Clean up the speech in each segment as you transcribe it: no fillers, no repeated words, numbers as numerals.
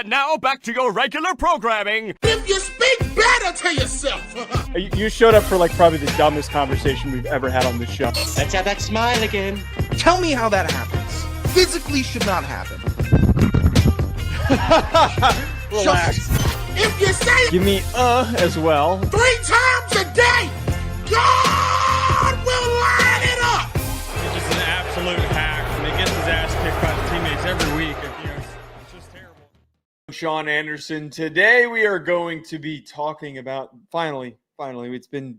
And now back to your regular programming. If you speak better to yourself. You showed up for like probably the dumbest conversation we've ever had on this show. Let's have that smile again. Tell me how that happens. Physically should not happen. Relax. If you say it Give me as well. 3 times a day, God will line it up. He's just an absolute hack, and he gets his ass kicked by the teammates every week. It's just terrible. Sean Anderson. Today we are going to be talking about, finally, it's been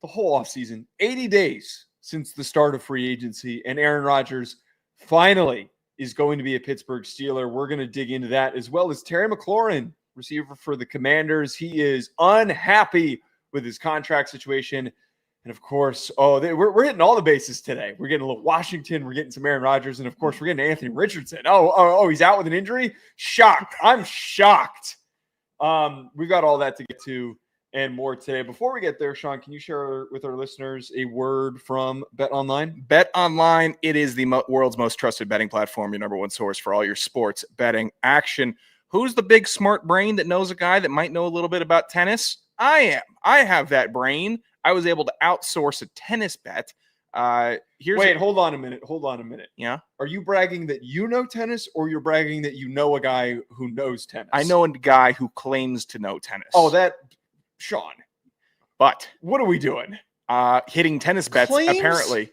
the whole offseason, 80 days since the start of free agency, and Aaron Rodgers finally is going to be a Pittsburgh Steeler. We're going to dig into that, as well as Terry McLaurin, receiver for the Commanders. He is unhappy with his contract situation. And of course, we're hitting all the bases today. We're getting a little Washington. We're getting some Aaron Rodgers. And of course, we're getting Anthony Richardson. He's out with an injury? Shocked. I'm shocked. We've got all that to get to and more today. Before we get there, Sean, can you share with our listeners a word from BetOnline? BetOnline, it is the world's most trusted betting platform, your number one source for all your sports betting action. Who's the big smart brain that knows a guy that might know a little bit about tennis? I am. I have that brain. I was able to outsource a tennis bet. Hold on a minute. Yeah? Are you bragging that you know tennis, or you're bragging that you know a guy who knows tennis? I know a guy who claims to know tennis. Sean. But what are we doing? Hitting tennis bets, Claims? apparently.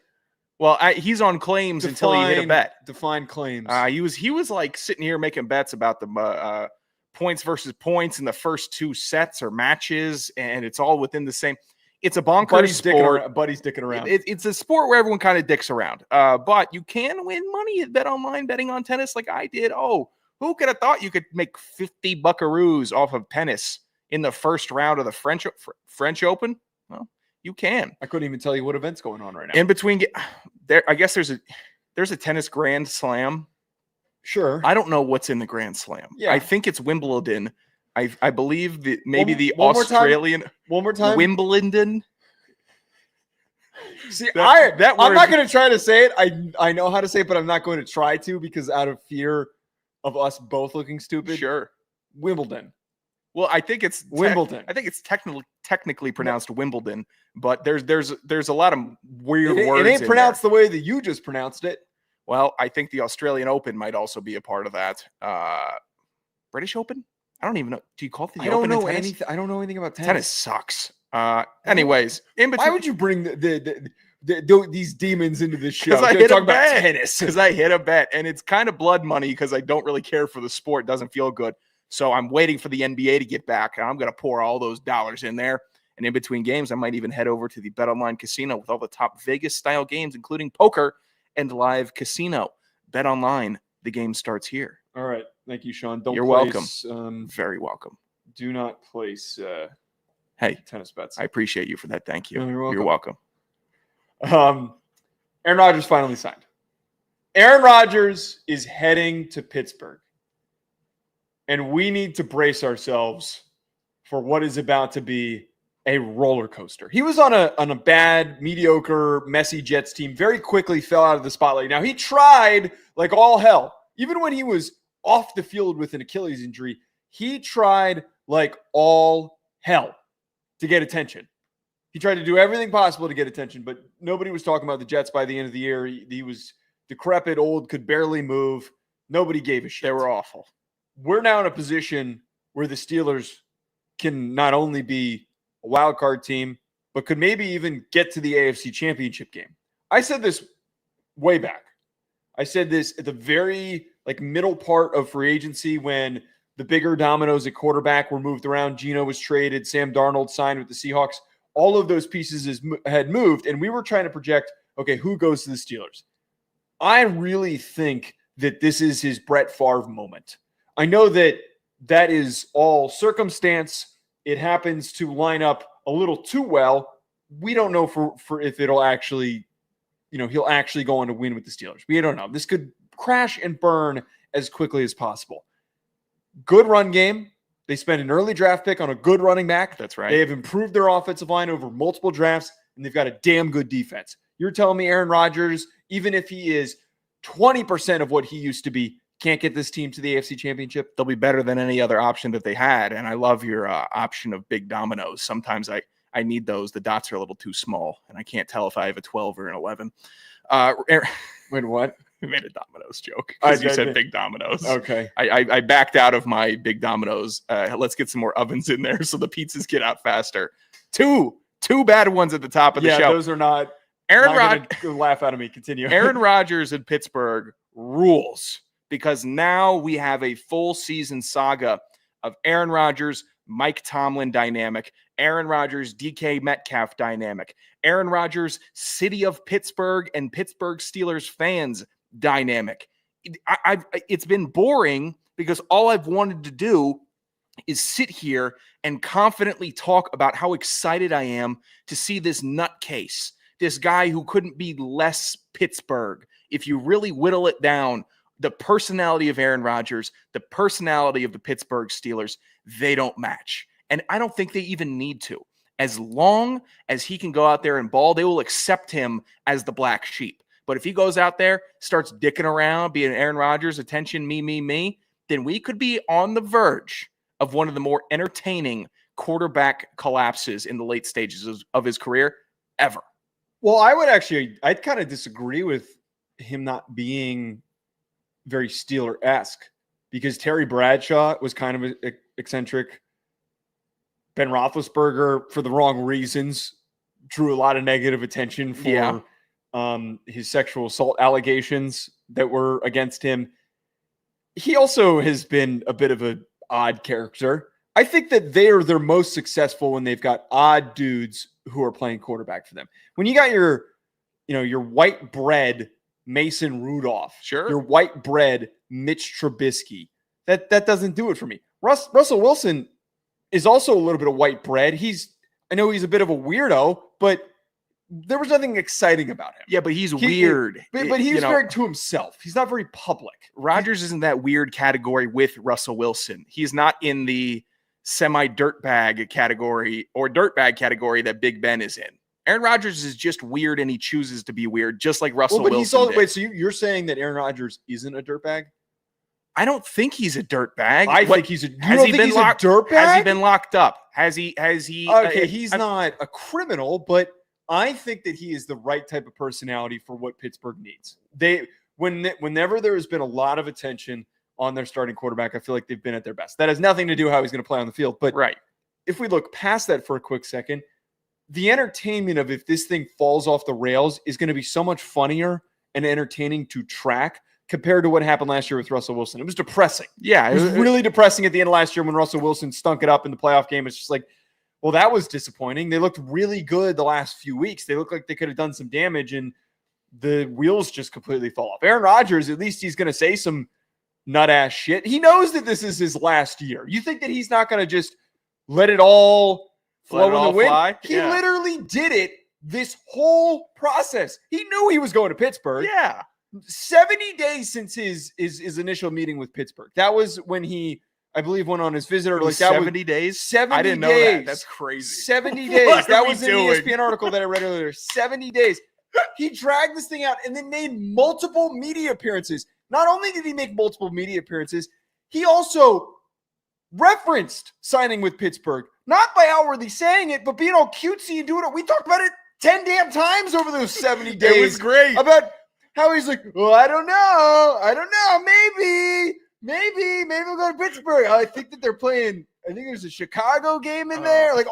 Well, he's on claims until he hit a bet. Define claims. He was like sitting here making bets about the points versus points in the first 2 sets or matches, and it's all within the same. It's a bonkers sport. Buddy's dicking around. It's a sport where everyone kind of dicks around. But you can win money at BetOnline betting on tennis like I did. Oh, who could have thought you could make 50 buckaroos off of tennis in the first round of the French Open? Well, you can. I couldn't even tell you what event's going on right now. In between, I guess there's a tennis Grand Slam. Sure. I don't know what's in the Grand Slam. Yeah. I think it's Wimbledon. I believe that maybe one Australian. One more time. Wimbledon. See, I'm not going to try to say it. I know how to say it, but I'm not going to try to, because out of fear of us both looking stupid. Sure. Wimbledon. Well, I think it's Wimbledon. I think it's technically pronounced Wimbledon, but there's a lot of weird words. It ain't pronounced the way that you just pronounced it. Well, I think the Australian Open might also be a part of that. British Open? I don't even know. Do you call it the Open in tennis? I don't know anything about tennis. Tennis sucks. Anyways, in between, why would you bring these demons into this show? Because I hit a about bet. Tennis. Because I hit a bet, and it's kind of blood money because I don't really care for the sport. It doesn't feel good. So I'm waiting for the NBA to get back, and I'm going to pour all those dollars in there. And in between games, I might even head over to the BetOnline casino with all the top Vegas-style games, including poker and live casino. BetOnline, the game starts here. All right. Thank you, Sean. You're welcome. Very welcome. Do not place tennis bets. I appreciate you for that. Thank you. No, you're welcome. Aaron Rodgers finally signed. Aaron Rodgers is heading to Pittsburgh. And we need to brace ourselves for what is about to be a roller coaster. He was on a bad, mediocre, messy Jets team, very quickly fell out of the spotlight. Now, he tried like all hell. Even when he was off the field with an Achilles injury, he tried like all hell to get attention. He tried to do everything possible to get attention, but nobody was talking about the Jets by the end of the year. He was decrepit, old, could barely move. Nobody gave a shit. They were awful. We're now in a position where the Steelers can not only be a wild card team, but could maybe even get to the AFC Championship game. I said this way back. I said this at the very middle part of free agency when the bigger dominoes at quarterback were moved around. Geno was traded. Sam Darnold signed with the Seahawks. All of those pieces had moved, and we were trying to project, okay, who goes to the Steelers? I really think that this is his Brett Favre moment. I know that is all circumstance. It happens to line up a little too well. We don't know for if it'll actually, he'll actually go on to win with the Steelers. We don't know. This could crash and burn as quickly as possible. Good run game. They spent an early draft pick on a good running back. That's right. They have improved their offensive line over multiple drafts, and they've got a damn good defense. You're telling me Aaron Rodgers, even if he is 20% of what he used to be, can't get this team to the AFC Championship? They'll be better than any other option that they had. And I love your option of big dominoes. Sometimes I need those. The dots are a little too small, and I can't tell if I have a 12 or an 11. Wait, what? We made a dominoes joke because you said big dominoes. Okay. I backed out of my big dominoes. Let's get some more ovens in there so the pizzas get out faster. Two bad ones at the top of the show. Yeah, those are not. Aaron Rodgers, laugh out of me. Continue. Aaron Rodgers in Pittsburgh rules because now we have a full season saga of Aaron Rodgers, Mike Tomlin dynamic, Aaron Rodgers, DK Metcalf dynamic, Aaron Rodgers, city of Pittsburgh and Pittsburgh Steelers fans dynamic. It's been boring because all I've wanted to do is sit here and confidently talk about how excited I am to see this nutcase, this guy who couldn't be less Pittsburgh. If you really whittle it down, the personality of Aaron Rodgers, the personality of the Pittsburgh Steelers, they don't match. And I don't think they even need to. As long as he can go out there and ball, they will accept him as the black sheep. But if he goes out there, starts dicking around, being Aaron Rodgers, attention, me, then we could be on the verge of one of the more entertaining quarterback collapses in the late stages of his career ever. Well, I'd kind of disagree with him not being very Steeler-esque because Terry Bradshaw was kind of eccentric. Ben Roethlisberger, for the wrong reasons, drew a lot of negative attention for his sexual assault allegations that were against him. He also has been a bit of an odd character. I think that they are their most successful when they've got odd dudes who are playing quarterback for them. When you got your white bread Mason Rudolph, sure, your white bread Mitch Trubisky, that doesn't do it for me. Russell Wilson is also a little bit of white bread. I know he's a bit of a weirdo, but there was nothing exciting about him. Yeah, but he's weird. But he's very to himself. He's not very public. Rodgers isn't that weird category with Russell Wilson. He's not in the semi-dirtbag category or dirtbag category that Big Ben is in. Aaron Rodgers is just weird, and he chooses to be weird, just like Russell Wilson did. Wait, so you're saying that Aaron Rodgers isn't a dirtbag? I don't think he's a dirtbag. I think he's a. Has he been locked? Dirtbag? Has he been locked up? Has he? Okay, he's not a criminal, but I think that he is the right type of personality for what Pittsburgh needs. Whenever there has been a lot of attention on their starting quarterback, I feel like they've been at their best. That has nothing to do how he's going to play on the field. But right, if we look past that for a quick second, the entertainment of if this thing falls off the rails is going to be so much funnier and entertaining to track compared to what happened last year with Russell Wilson. It was depressing. Yeah, it was really depressing at the end of last year when Russell Wilson stunk it up in the playoff game. It's just like, well, that was disappointing. They looked really good the last few weeks. They looked like they could have done some damage, and the wheels just completely fall off. Aaron Rodgers, at least he's going to say some nut-ass shit. He knows that this is his last year. You think that he's not going to just let it all flow in the wind? Fly? He literally did it this whole process. He knew he was going to Pittsburgh. Yeah. 70 days since his initial meeting with Pittsburgh. That was when he, I believe, went on his visit. Or like 70 days? 70 I didn't know days. that. That's crazy. 70 days. That was in the doing? ESPN article that I read earlier. 70 days. He dragged this thing out and then made multiple media appearances. Not only did he make multiple media appearances, he also referenced signing with Pittsburgh. Not by outwardly saying it, but being all cutesy and doing it. We talked about it 10 damn times over those 70 days. It was great. About how he's like, well, I don't know. Maybe we'll go to Pittsburgh. I think that they're playing, I think there's a Chicago game in there. Like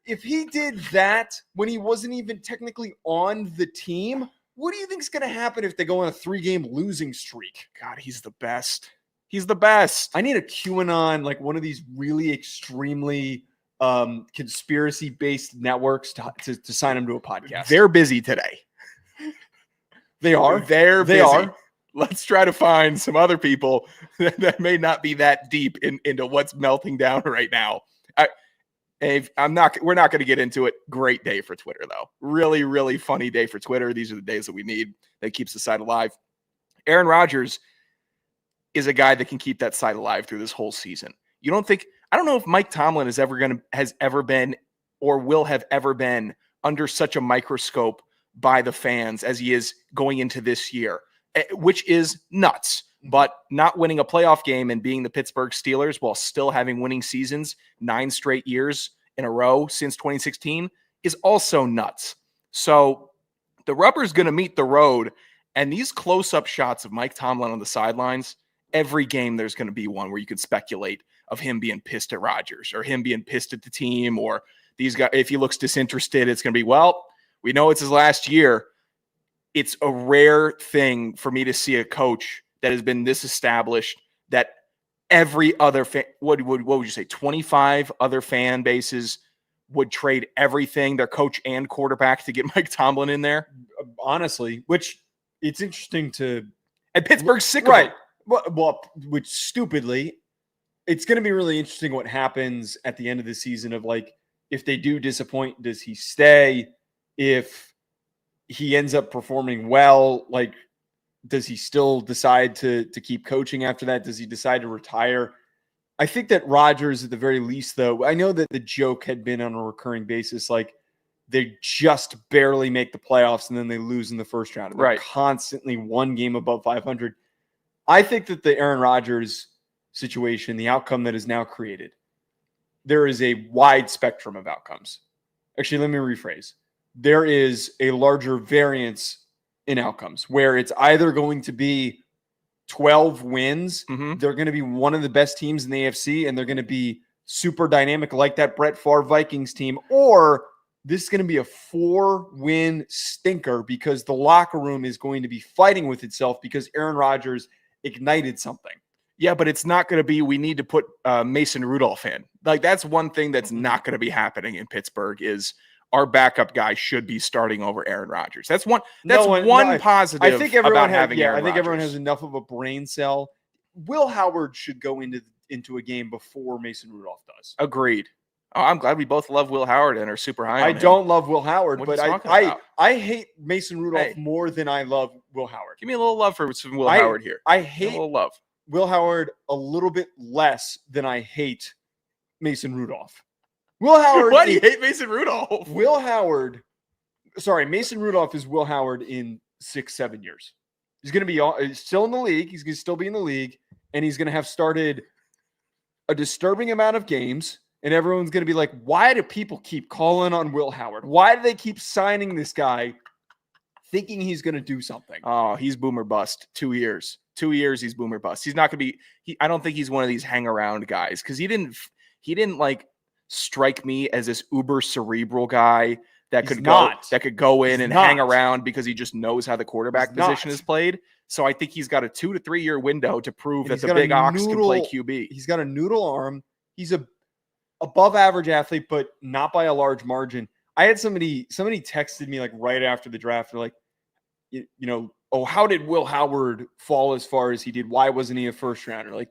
if he did that when he wasn't even technically on the team, what do you think is going to happen if they go on a 3-game losing streak? God, he's the best. He's the best. I need a QAnon, like one of these really extremely conspiracy-based networks to sign him to a podcast. They're busy today. They are. They busy. Are. Let's try to find some other people that may not be that deep into what's melting down right now. We're not going to get into it. Great day for Twitter, though. Really, really funny day for Twitter. These are the days that we need that keeps the site alive. Aaron Rodgers is a guy that can keep that site alive through this whole season. I don't know if Mike Tomlin has ever been or will have ever been under such a microscope by the fans as he is going into this year, which is nuts. But not winning a playoff game and being the Pittsburgh Steelers while still having winning seasons 9 straight years in a row since 2016 is also nuts. So the rubber's going to meet the road. And these close-up shots of Mike Tomlin on the sidelines, every game there's going to be one where you could speculate of him being pissed at Rodgers or him being pissed at the team, or these guys, if he looks disinterested, it's going to be, well, we know it's his last year. It's a rare thing for me to see a coach that has been this established that every other what would you say, 25 other fan bases would trade everything, their coach and quarterback, to get Mike Tomlin in there? Honestly, which it's interesting to... And Pittsburgh's sick right. of it. Well, which stupidly, it's going to be really interesting what happens at the end of the season of, like, if they do disappoint, does he stay? If he ends up performing well, like, does he still decide to keep coaching after that? Does he decide to retire? I think that Rodgers, at the very least, though, I know that the joke had been on a recurring basis, like, they just barely make the playoffs and then they lose in the first round. And they're constantly one game above 500. I think that the Aaron Rodgers situation, the outcome that is now created, there is a wide spectrum of outcomes. Actually, let me rephrase. There is a larger variance in outcomes where it's either going to be 12 wins. They're going to be one of the best teams in the AFC, and they're going to be super dynamic like that Brett Favre Vikings team, or this is going to be a 4-win stinker because the locker room is going to be fighting with itself because Aaron Rodgers ignited something. Yeah, but it's not going to be, we need to put Mason Rudolph in. Like, that's one thing that's not going to be happening in Pittsburgh is our backup guy should be starting over Aaron Rodgers. That's one positive I think everyone about has, having Aaron I think Rodgers. everyone has enough of a brain cell. Will Howard should go into a game before Mason Rudolph does. Agreed. Oh, I'm glad we both love Will Howard and are super high on him. I don't love Will Howard, What but are you talking about? I hate Mason Rudolph more than I love Will Howard. Give me a little love for some Will Howard here. I A hate little love. Will Howard a little bit less than I hate Mason Rudolph. Will Howard. Why do you hate Mason Rudolph? Mason Rudolph is Will Howard in 6-7 years. He's going to be still in the league. He's going to still be in the league, and he's going to have started a disturbing amount of games. And everyone's going to be like, why do people keep calling on Will Howard? Why do they keep signing this guy thinking he's going to do something? Oh, he's boomer bust. 2 years. 2 years, he's boomer bust. He's not going to be I don't think he's one of these hang around guys because he didn't like strike me as this uber cerebral guy that could go in and hang around because he just knows how the quarterback position is played. So I think he's got a 2 to 3 year window to prove that the big ox can play QB. He's got a noodle arm. He's a above average athlete, but not by a large margin. I had somebody texted me like right after the draft. They're like, oh, how did Will Howard fall as far as he did? Why wasn't he a first rounder? Like,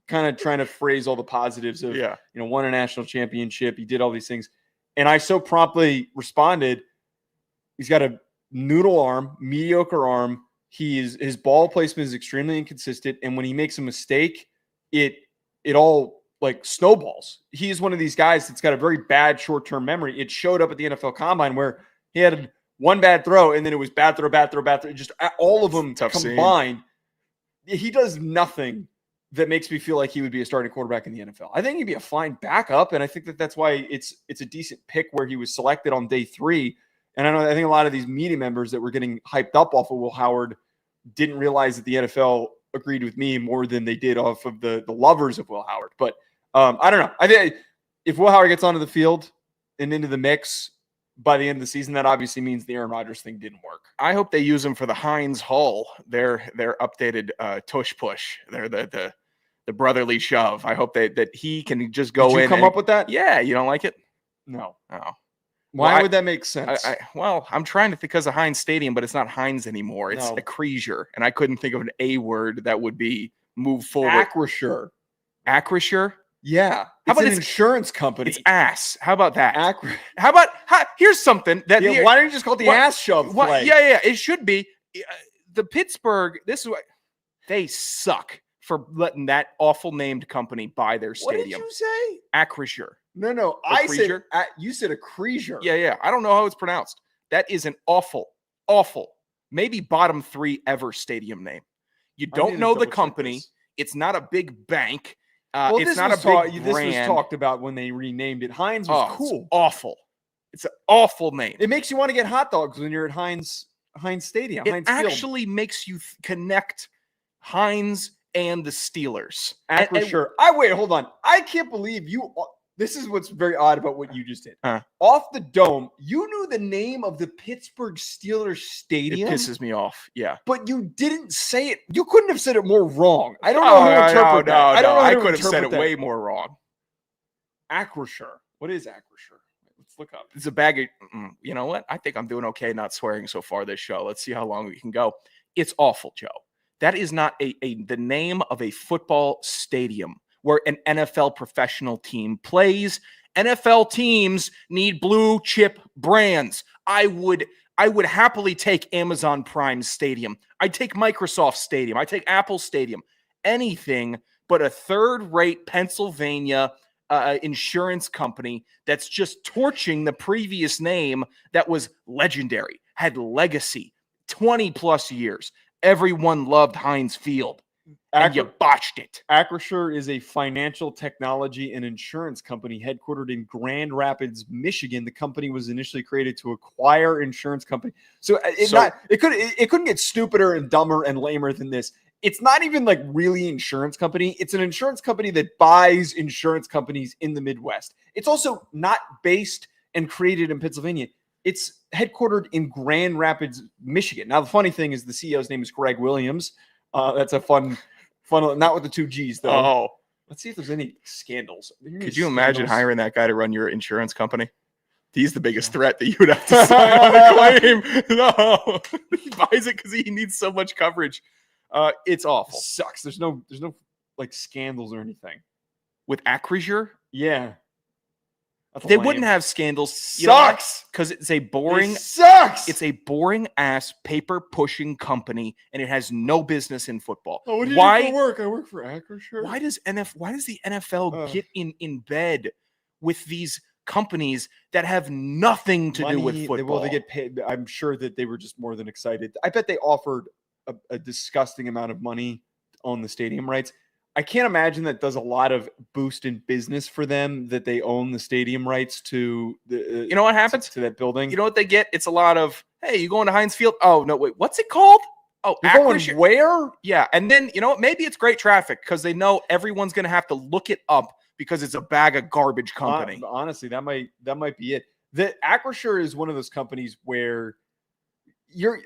kind of trying to phrase all the positives of, won a national championship. He did all these things. And I so promptly responded, he's got a noodle arm, mediocre arm. His ball placement is extremely inconsistent. And when he makes a mistake, it all like snowballs. He's one of these guys that's got a very bad short-term memory. It showed up at the NFL Combine where he had one bad throw, and then it was bad throw. Just all of them combined. He does nothing that makes me feel like he would be a starting quarterback in the NFL. I think he'd be a fine backup, and I think that's why it's a decent pick where he was selected on day 3. And I think a lot of these media members that were getting hyped up off of Will Howard didn't realize that the NFL agreed with me more than they did off of the lovers of Will Howard. But I don't know. I think if Will Howard gets onto the field and into the mix by the end of the season, that obviously means the Aaron Rodgers thing didn't work. I hope they use him for the Heinz Hull, their updated tush push. They're the brotherly shove. I hope that he can just go in. Did you come up with that? Yeah, you don't like it? No. Oh. Why would that make sense? I'm trying to think because of Heinz Stadium, but it's not Heinz anymore. It's Acrisure, and I couldn't think of an A word that would be move forward. Acrisure. Acrisure? Yeah. How about an insurance company? It's ass. How about that? Here's something that why don't you just call it the ass shove play? Yeah. It should be the Pittsburgh. This is what they suck for letting that awful named company buy their stadium. What did you say? Acrisure. No. I said you said Acrisure. Yeah. I don't know how it's pronounced. That is an awful, maybe bottom 3 ever stadium name. You I don't need to know the double check company. this. It's not a big bank. Well, It's this not was a big this brand. was talked about when they renamed it. Heinz was It's cool. awful. It's an awful name. It makes you want to get hot dogs when you're at Heinz Stadium. It Heinz Field. actually makes you connect Heinz and the Steelers. Acrisure. Wait, hold on. I can't believe you. This is what's very odd about what you just did. Huh. Off the dome, you knew the name of the Pittsburgh Steelers stadium. It pisses me off. Yeah. But you didn't say it. You couldn't have said it more wrong. I don't know how to interpret that. I don't know how I to could have said it interpret that. way more wrong. Acrisure. What is Acrisure? Let's look up. It's a bag of, you know what? I think I'm doing okay not swearing so far this show. Let's see how long we can go. It's awful, Joe. That is not the name of a football stadium where an NFL professional team plays. NFL teams need blue chip brands. I would happily take Amazon Prime Stadium. I'd take Microsoft Stadium. I'd take Apple Stadium. Anything but a third-rate Pennsylvania insurance company that's just torching the previous name that was legendary, had legacy, 20 plus years. Everyone loved Heinz Field, and you botched it. Acrisure is a financial technology and insurance company headquartered in Grand Rapids, Michigan. The company was initially created to acquire insurance company. So it couldn't get stupider and dumber and lamer than this. It's not even like really insurance company. It's an insurance company that buys insurance companies in the Midwest. It's also not based and created in Pennsylvania. It's headquartered in Grand Rapids, Michigan. Now, the funny thing is the CEO's name is Greg Williams. That's a fun, not with the two G's, though. Oh, let's see if there's any scandals. Could you imagine hiring that guy to run your insurance company? He's the biggest threat that you would have to sign on a claim. No, he buys it because he needs so much coverage. It's awful. It sucks. There's no like scandals or anything with Acrisure. Yeah, they wouldn't have scandals. Sucks because it's a boring. It sucks. It's a boring ass paper pushing company, and it has no business in football. Oh, what do you do for work? I work for Acrisure. Why does the NFL get in bed with these companies that have nothing to do with football? Well, they get paid. I'm sure that they were just more than excited. I bet they offered a disgusting amount of money to own the stadium rights. I can't imagine that does a lot of boost in business for them that they own the stadium rights to the. You know what happens to that building? You know what they get? It's a lot of, hey, you going to Heinz Field? Oh no, wait, what's it called? Oh, going where? Yeah, and then you know what? Maybe it's great traffic because they know everyone's going to have to look it up because it's a bag of garbage company. Honestly, that might be it. The Acrisure is one of those companies where.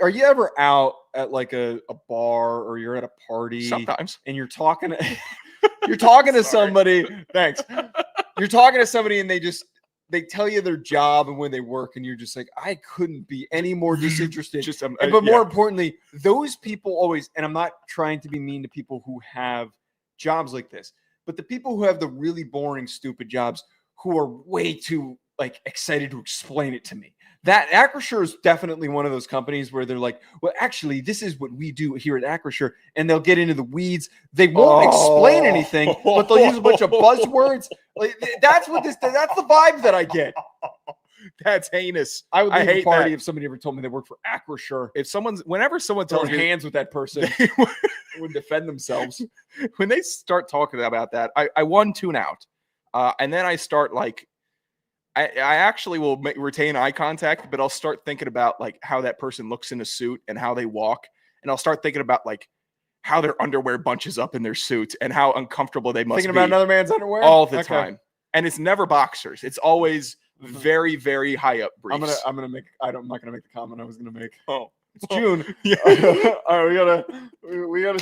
Are you ever out at like a bar or you're at a party sometimes and you're talking to somebody. Thanks. You're talking to somebody and they tell you their job and when they work and you're just like, I couldn't be any more disinterested. But more importantly, those people always, and I'm not trying to be mean to people who have jobs like this, but the people who have the really boring, stupid jobs who are way too like excited to explain it to me. That Acrisure is definitely one of those companies where they're like, well, actually, this is what we do here at Acrisure. And they'll get into the weeds. They won't explain anything, but they'll use a bunch of buzzwords. Like that's the vibe that I get. That's heinous. I would leave hate a party that. if somebody ever told me they worked for Acrisure. Whenever someone tells me hands with that person, they would defend themselves. When they start talking about that, I tune out. And then I start like, I actually will retain eye contact, but I'll start thinking about like how that person looks in a suit and how they walk. And I'll start thinking about like how their underwear bunches up in their suit and how uncomfortable they must be. Thinking about another man's underwear? All the time. And it's never boxers. It's always very, very high up briefs. I'm not gonna make the comment I was gonna make. Oh, it's June. Yeah. All right, we gotta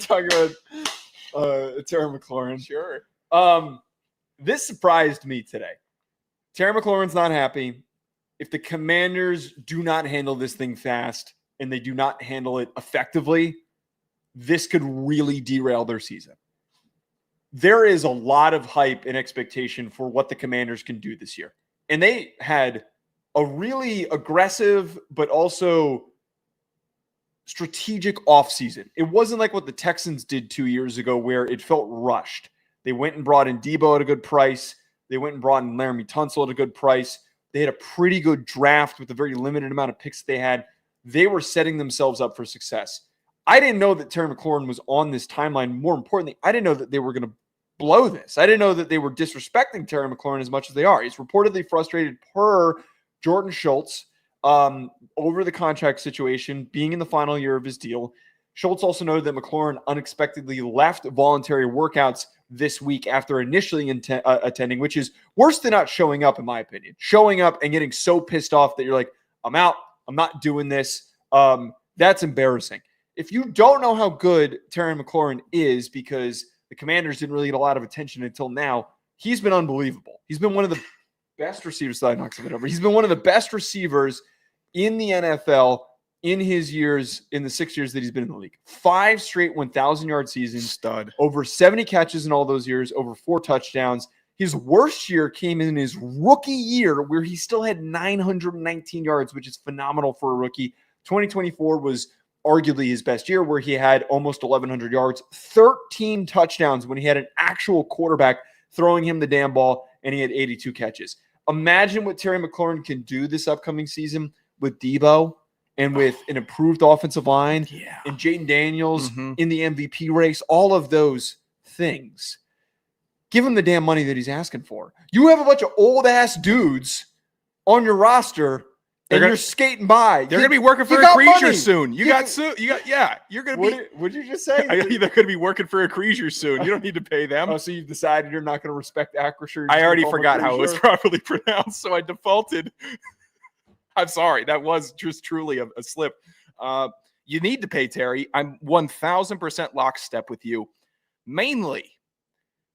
talk about Terry McLaurin. Sure. This surprised me today. Terry McLaurin's not happy. If the Commanders do not handle this thing fast and they do not handle it effectively, this could really derail their season. There is a lot of hype and expectation for what the Commanders can do this year. And they had a really aggressive, but also strategic offseason. It wasn't like what the Texans did 2 years ago where it felt rushed. They went and brought in Debo at a good price. They went and brought in Laramie Tunsil at a good price. They had a pretty good draft with a very limited amount of picks they had. They were setting themselves up for success. I didn't know that Terry McLaurin was on this timeline. More importantly, I didn't know that they were going to blow this. I didn't know that they were disrespecting Terry McLaurin as much as they are. He's reportedly frustrated per Jordan Schultz over the contract situation, being in the final year of his deal. Schultz also noted that McLaurin unexpectedly left voluntary workouts this week after initially attending, which is worse than not showing up, in my opinion. Showing up and getting so pissed off that you're like, I'm out. I'm not doing this. That's embarrassing. If you don't know how good Terry McLaurin is, because the Commanders didn't really get a lot of attention until now, he's been unbelievable. He's been one of the best receivers. He's been one of the best receivers in the NFL in his years, in the 6 years that he's been in the league. 5 straight 1,000-yard seasons. Stud. Over 70 catches in all those years, over 4 touchdowns. His worst year came in his rookie year, where he still had 919 yards, which is phenomenal for a rookie. 2024 was arguably his best year, where he had almost 1,100 yards, 13 touchdowns when he had an actual quarterback throwing him the damn ball, and he had 82 catches. Imagine what Terry McLaurin can do this upcoming season with Debo and with an improved offensive line and Jaden Daniels in the MVP race, all of those things. Give him the damn money that he's asking for. You have a bunch of old-ass dudes on your roster, and you're skating by. They're going to be working for a creature soon. You're going to be. What'd you just say? They're going to be working for a creature soon. You don't need to pay them. Oh, so you've decided you're not going to respect Acrisure? I already forgot how it was properly pronounced, so I defaulted. I'm sorry. That was just truly a slip. You need to pay Terry. I'm 1,000% lockstep with you. Mainly,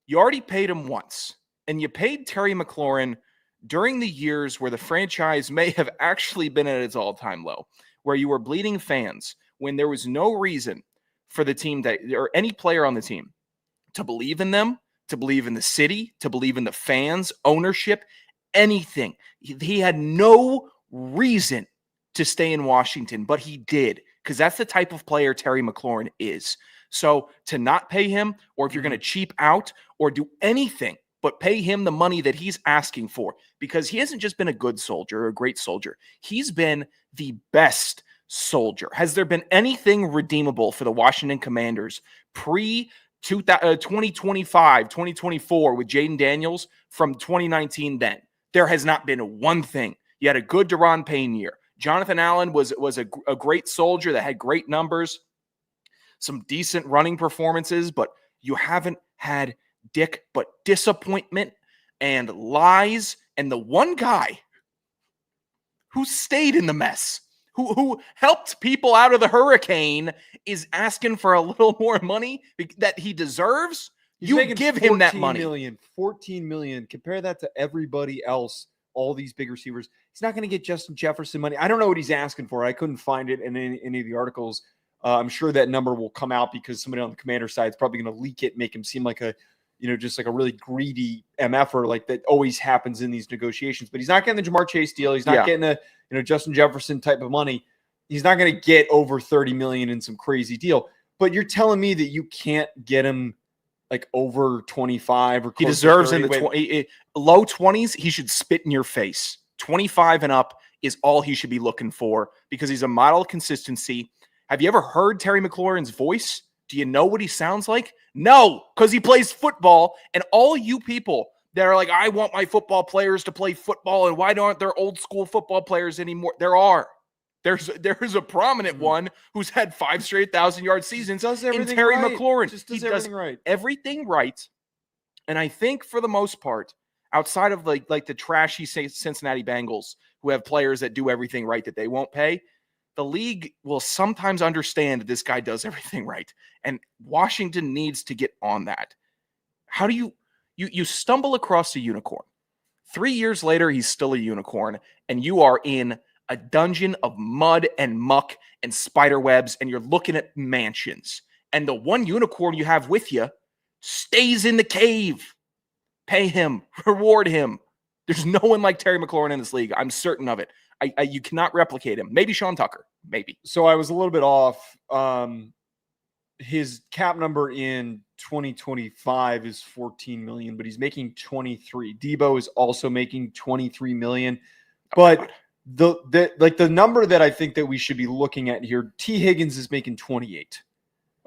you already paid him once, and you paid Terry McLaurin during the years where the franchise may have actually been at its all-time low, where you were bleeding fans, when there was no reason for the team or any player on the team to believe in them, to believe in the city, to believe in the fans, ownership, anything. He had no reason to stay in Washington, but he did, because that's the type of player Terry McLaurin is. So to not pay him, or if you're going to cheap out or do anything but pay him the money that he's asking for, because he hasn't just been a good soldier or a great soldier. He's been the best soldier. Has there been anything redeemable for the Washington Commanders pre-2025, 2024 with Jaden Daniels from 2019 then? There has not been one thing. You had a good Deron Payne year. Jonathan Allen was a great soldier that had great numbers, some decent running performances, but you haven't had dick but disappointment and lies. And the one guy who stayed in the mess, who helped people out of the hurricane, is asking for a little more money that he deserves. You give him that money. $14 million. Compare that to everybody else, all these big receivers. He's not going to get Justin Jefferson money. I don't know what he's asking for. I couldn't find it in any of the articles. I'm sure that number will come out, because somebody on the Commander side is probably going to leak it, make him seem like just like a really greedy MFer, like that always happens in these negotiations. But he's not getting the Jamar Chase deal. He's not getting the Justin Jefferson type of money. He's not going to get over $30 million in some crazy deal. But you're telling me that you can't get him like over 25 or close. He deserves to 30. in the low 20s. He should spit in your face. 25 and up is all he should be looking for, because he's a model of consistency. Have you ever heard Terry McLaurin's voice? Do you know what he sounds like? No, because he plays football. And all you people that are like, I want my football players to play football, and why aren't there old school football players anymore? There's a prominent one who's had 5 straight 1,000-yard seasons. Does everything in Terry right. McLaurin. Just does everything right. Everything right. And I think for the most part, outside of like the trashy Cincinnati Bengals, who have players that do everything right that they won't pay, the league will sometimes understand that this guy does everything right. And Washington needs to get on that. How do you stumble across a unicorn? 3 years later, he's still a unicorn, and you are in a dungeon of mud and muck and spider webs, and you're looking at mansions. And the one unicorn you have with you stays in the cave. Pay him. Reward him. There's no one like Terry McLaurin in this league. I'm certain of it. You cannot replicate him. Maybe Sean Tucker. Maybe. So I was a little bit off. His cap number in 2025 is $14 million, but he's making $23. Debo is also making $23 million. But the number that I think that we should be looking at here, T. Higgins is making 28.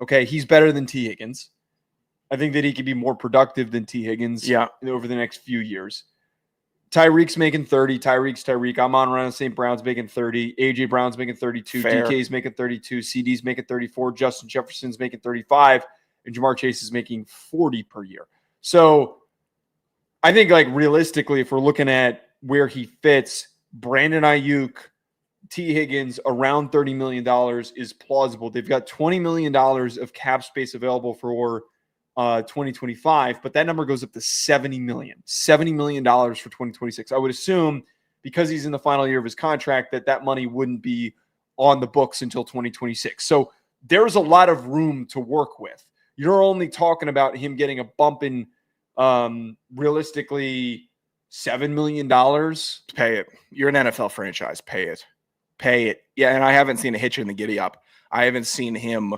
Okay, he's better than T. Higgins. I think that he could be more productive than T. Higgins over the next few years. Tyreek's making 30. Tyreek. Amon-Ra St. Brown's making 30. A.J. Brown's making 32. Fair. DK's making 32. CD's making 34. Justin Jefferson's making 35. And Jamar Chase is making 40 per year. So I think, like, realistically, if we're looking at where he fits, Brandon Ayuk, T. Higgins, around $30 million is plausible. They've got $20 million of cap space available for 2025, but that number goes up to $70 million for 2026. I would assume, because he's in the final year of his contract, that money wouldn't be on the books until 2026. So there's a lot of room to work with. You're only talking about him getting a bump in realistically $7 million. Pay it. You're an NFL franchise. Pay it. Yeah, and I haven't seen a hitch in the giddy up. I haven't seen him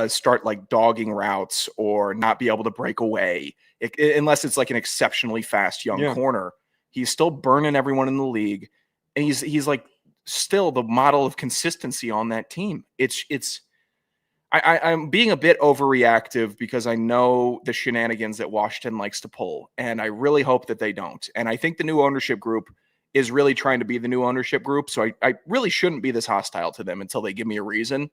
start like dogging routes or not be able to break away, unless it's like an exceptionally fast young corner. He's still burning everyone in the league, and he's like still the model of consistency on that team. I'm being a bit overreactive because I know the shenanigans that Washington likes to pull, and I really hope that they don't. And I think the new ownership group is really trying to be the new ownership group, so I really shouldn't be this hostile to them until they give me a reason.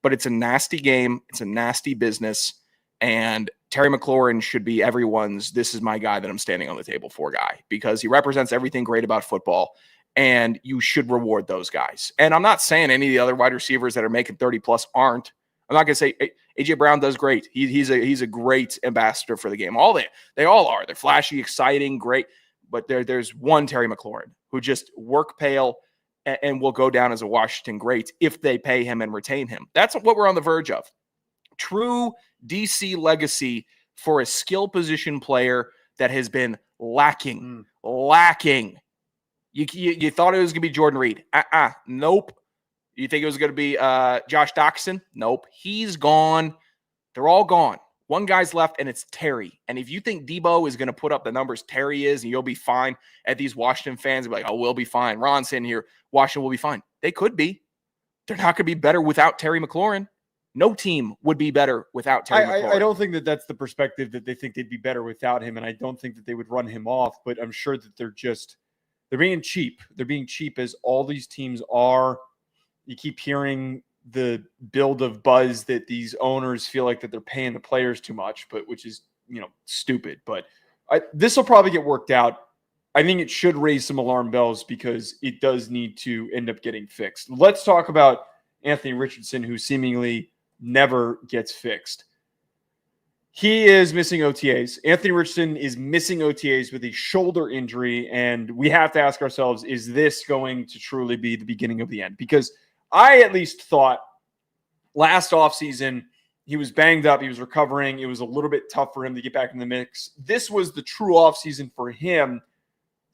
But it's a nasty game. It's a nasty business. And Terry McLaurin should be everyone's, this is my guy that I'm standing on the table for guy, because he represents everything great about football, and you should reward those guys. And I'm not saying any of the other wide receivers that are making 30 plus aren't. I'm not going to say A.J. Brown does great. He's a great ambassador for the game. They all are. They're flashy, exciting, great. But there's one Terry McLaurin who just work pale and will go down as a Washington great if they pay him and retain him. That's what we're on the verge of. True DC legacy for a skill position player that has been lacking. You thought it was going to be Jordan Reed. Nope. You think it was going to be Josh Doxson? Nope. He's gone. They're all gone. One guy's left, and it's Terry. And if you think Debo is going to put up the numbers Terry is, and you'll be fine at these Washington fans, be like, oh, we'll be fine. Ron's sitting here. Washington will be fine. They could be. They're not going to be better without Terry McLaurin. No team would be better without Terry McLaurin. I don't think that that's the perspective that they think they'd be better without him, and I don't think that they would run him off, but I'm sure that they're being cheap. They're being cheap, as all these teams are. You keep hearing the build of buzz that these owners feel like that they're paying the players too much, but which is, stupid. But this will probably get worked out. I think it should raise some alarm bells because it does need to end up getting fixed. Let's talk about Anthony Richardson, who seemingly never gets fixed. He is missing OTAs. Anthony Richardson is missing OTAs with a shoulder injury, and we have to ask ourselves, is this going to truly be the beginning of the end? Because I at least thought last offseason he was banged up. He was recovering. It was a little bit tough for him to get back in the mix. This was the true offseason for him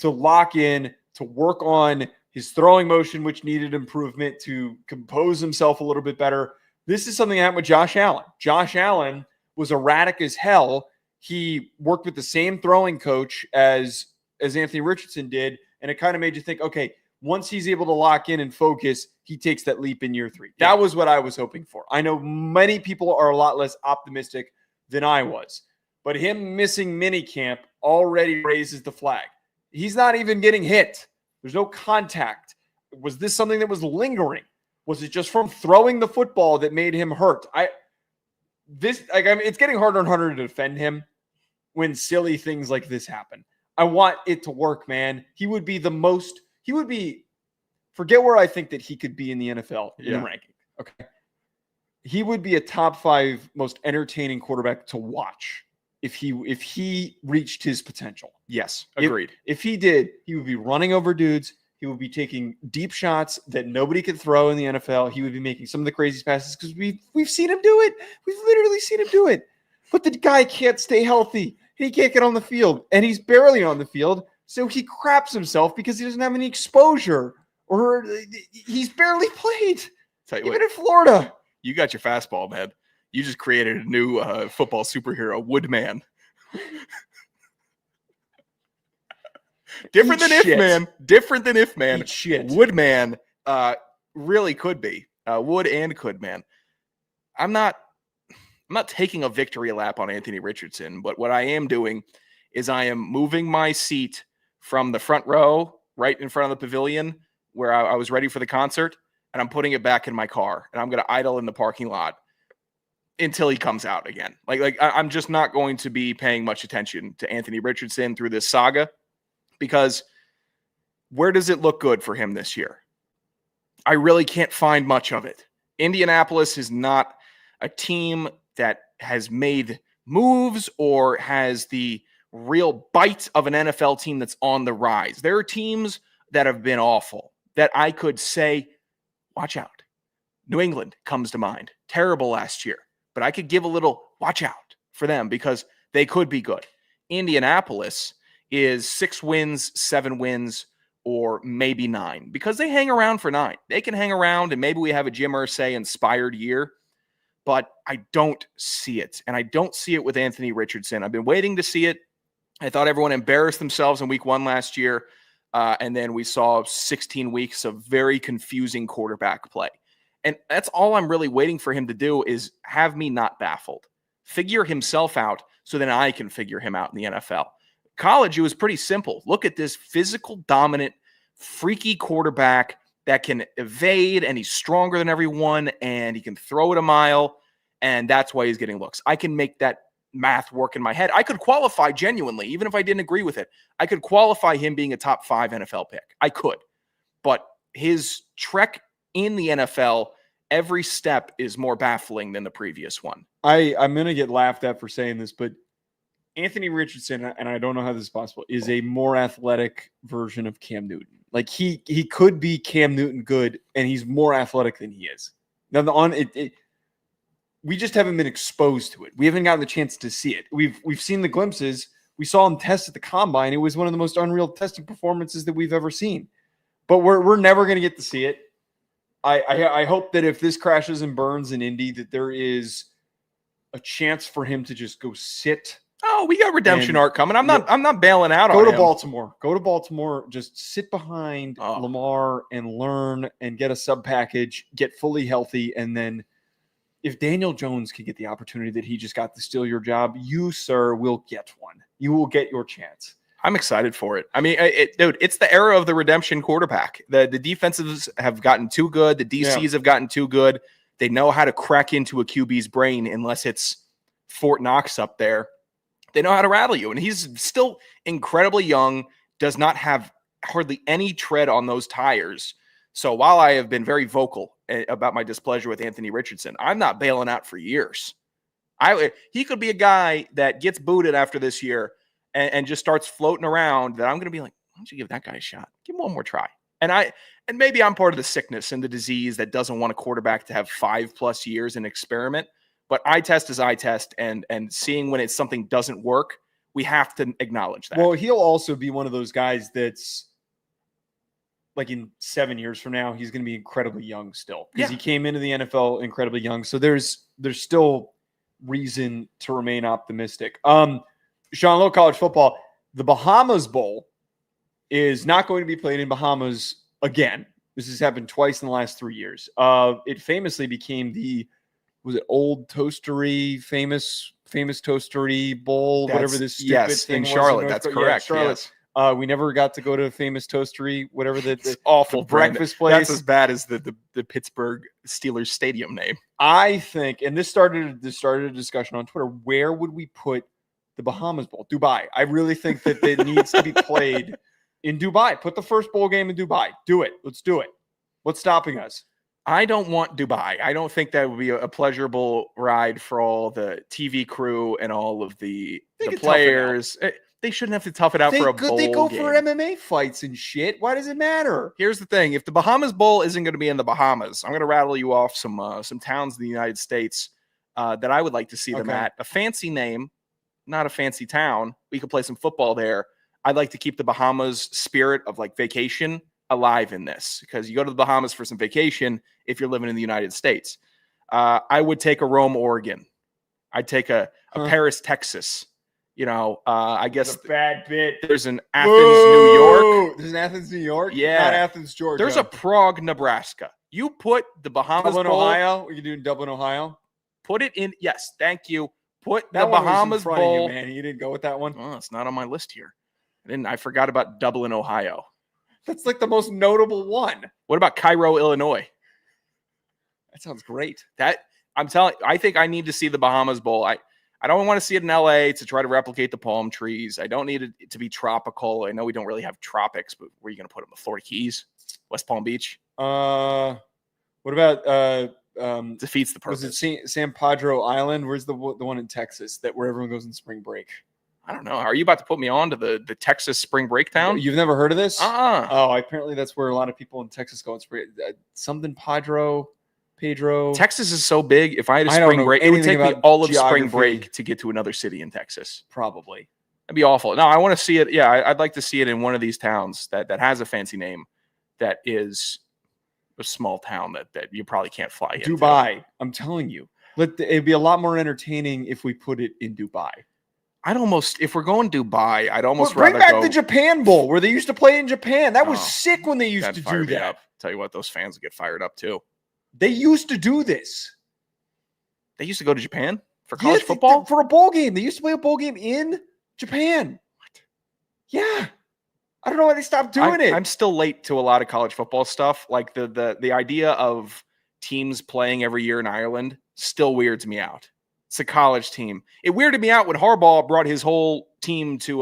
to lock in, to work on his throwing motion, which needed improvement, to compose himself a little bit better. This is something that happened with Josh Allen. Josh Allen was erratic as hell. He worked with the same throwing coach as Anthony Richardson did, and it kind of made you think, okay, once he's able to lock in and focus, he takes that leap in year 3. That was what I was hoping for. I know many people are a lot less optimistic than I was, but him missing minicamp already raises the flag. He's not even getting hit. There's no contact. Was this something that was lingering? Was it just from throwing the football that made him hurt? It's getting harder and harder to defend him when silly things like this happen. I want it to work, man. Forget where I think that he could be in the NFL in the ranking. Okay. He would be a top 5 most entertaining quarterback to watch if he reached his potential. Yes, agreed. If he did, he would be running over dudes. He would be taking deep shots that nobody could throw in the NFL. He would be making some of the craziest passes because we've seen him do it. We've literally seen him do it. But the guy can't stay healthy. He can't get on the field, and he's barely on the field. So he craps himself because he doesn't have any exposure, or he's barely played. Even in Florida. You got your fastball, man. You just created a new football superhero, Woodman. Different than shit. if man. Different than if man. Eat shit. Woodman really could be. Would and could man. I'm not taking a victory lap on Anthony Richardson, but what I am doing is I am moving my seat from the front row right in front of the pavilion where I was ready for the concert, and I'm putting it back in my car, and I'm going to idle in the parking lot until he comes out again. I'm just not going to be paying much attention to Anthony Richardson through this saga, because where does it look good for him this year? I really can't find much of it. Indianapolis is not a team that has made moves or has the real bite of an NFL team that's on the rise. There are teams that have been awful that I could say, watch out. New England comes to mind. Terrible last year. But I could give a little watch out for them because they could be good. Indianapolis is 6 wins, 7 wins, or maybe 9, because they hang around for 9. They can hang around, and maybe we have a Jim Irsay inspired year, but I don't see it. And I don't see it with Anthony Richardson. I've been waiting to see it. I thought everyone embarrassed themselves in week 1 last year, and then we saw 16 weeks of very confusing quarterback play. And that's all I'm really waiting for him to do, is have me not baffled. Figure himself out so then I can figure him out in the NFL. College, it was pretty simple. Look at this physical, dominant, freaky quarterback that can evade, and he's stronger than everyone, and he can throw it a mile, and that's why he's getting looks. I can make that math work in my head. I could qualify genuinely, even if I didn't agree with it. I could qualify him being a top 5 NFL pick. I could. But his trek in the NFL, every step is more baffling than the previous one. I'm going to get laughed at for saying this, but Anthony Richardson, and I don't know how this is possible, is a more athletic version of Cam Newton. Like he could be Cam Newton good, and he's more athletic than he is. Now we just haven't been exposed to it. We haven't gotten the chance to see it. We've seen the glimpses. We saw him test at the combine. It was one of the most unreal testing performances that we've ever seen. But we're never going to get to see it. I hope that if this crashes and burns in Indy, that there is a chance for him to just go sit. Oh, we got redemption arc coming. I'm not bailing out on him. Go to Baltimore. Go to Baltimore. Just sit behind Lamar and learn and get a sub package, get fully healthy. And then if Daniel Jones can get the opportunity that he just got to steal your job, you, sir, will get one. You will get your chance. I'm excited for it. I mean, dude, it's the era of the redemption quarterback. The defensives have gotten too good. The DCs have gotten too good. They know how to crack into a QB's brain unless it's Fort Knox up there. They know how to rattle you. And he's still incredibly young, does not have hardly any tread on those tires. So while I have been very vocal about my displeasure with Anthony Richardson, I'm not bailing out for years. He could be a guy that gets booted after this year and just starts floating around, that I'm going to be like, why don't you give that guy a shot? Give him one more try. And maybe I'm part of the sickness and the disease that doesn't want a quarterback to have 5+ years and experiment. But eye test is eye test, and seeing when something doesn't work, we have to acknowledge that. Well, he'll also be one of those guys that's like in 7 years from now, he's going to be incredibly young still, because he came into the NFL incredibly young. So there's still reason to remain optimistic. Sean, low college football, the Bahamas Bowl is not going to be played in Bahamas again. This has happened twice in the last 3 years. It famously became was it Old Toastery, famous Toastery Bowl, whatever this stupid thing in was Charlotte. That's correct. Charlotte. Yes. We never got to go to famous Toastery, whatever the awful breakfast place. That's as bad as the Pittsburgh Steelers stadium name. I think, and this started a discussion on Twitter, where would we put the Bahamas Bowl? Dubai. I really think that it needs to be played in Dubai. Put the first bowl game in Dubai. Do it. Let's do it. What's stopping us? I don't want Dubai. I don't think that would be a pleasurable ride for all the TV crew and all of the players. They shouldn't have to tough it out for a bowl They go game. for MMA fights and shit. Why does it matter? Here's the thing. If the Bahamas Bowl isn't going to be in the Bahamas, I'm going to rattle you off some towns in the United States that I would like to see them at. A fancy name, not a fancy town. We could play some football there. I'd like to keep the Bahamas spirit of like vacation alive in this, because you go to the Bahamas for some vacation if you're living in the United States. I would take a Rome, Oregon. I'd take a Paris, Texas. I guess It's a bad bit. there's an Athens, New York. There's an Athens, New York? Yeah. Not Athens, Georgia. There's a Prague, Nebraska. You put the Bahamas Dublin, Bowl. Ohio. We can do Dublin, Ohio. Put it in. Yes, thank you. Put That the one was in Bahamas front of Bowl. you, man. You didn't go with that one. Oh, it's not on my list here. I forgot about Dublin, Ohio. That's like the most notable one. What about Cairo, Illinois? That sounds great. I think I need to see the Bahamas Bowl. I don't want to see it in LA to try to replicate the palm trees. I don't need it to be tropical. I know we don't really have tropics, but where are you going to put them? The Florida Keys, West Palm Beach? What about Defeats the was purpose. it San Pedro Island? Where's the one in Texas where everyone goes in spring break? I don't know. Are you about to put me on to the Texas spring break town? You've never heard of this? Uh-uh. Oh, apparently that's where a lot of people in Texas go in spring. Something Pedro. Texas is so big. If I had a I don't spring know break, it would anything take me about all of spring geography. break to get to another city in Texas. Probably. That'd be awful. No, I want to see it. Yeah, I'd like to see it in one of these towns that has a fancy name, that is a small town that you probably can't fly into. Dubai. I'm telling you. It'd be a lot more entertaining if we put it in Dubai. If we're going Dubai, I'd almost Bring rather back go. the Japan Bowl where they used to play in Japan. That was Oh, sick when they used That to do fired me that. up. Tell you what, those fans would get fired up too. They used to do this. They used to go to Japan for Yeah, college football. for a bowl game. They used to play a bowl game in Japan. What? Yeah. I don't know why they stopped doing it. I'm still late to a lot of college football stuff. Like the idea of teams playing every year in Ireland still weirds me out. It's a college team. It weirded me out when Harbaugh brought his whole team to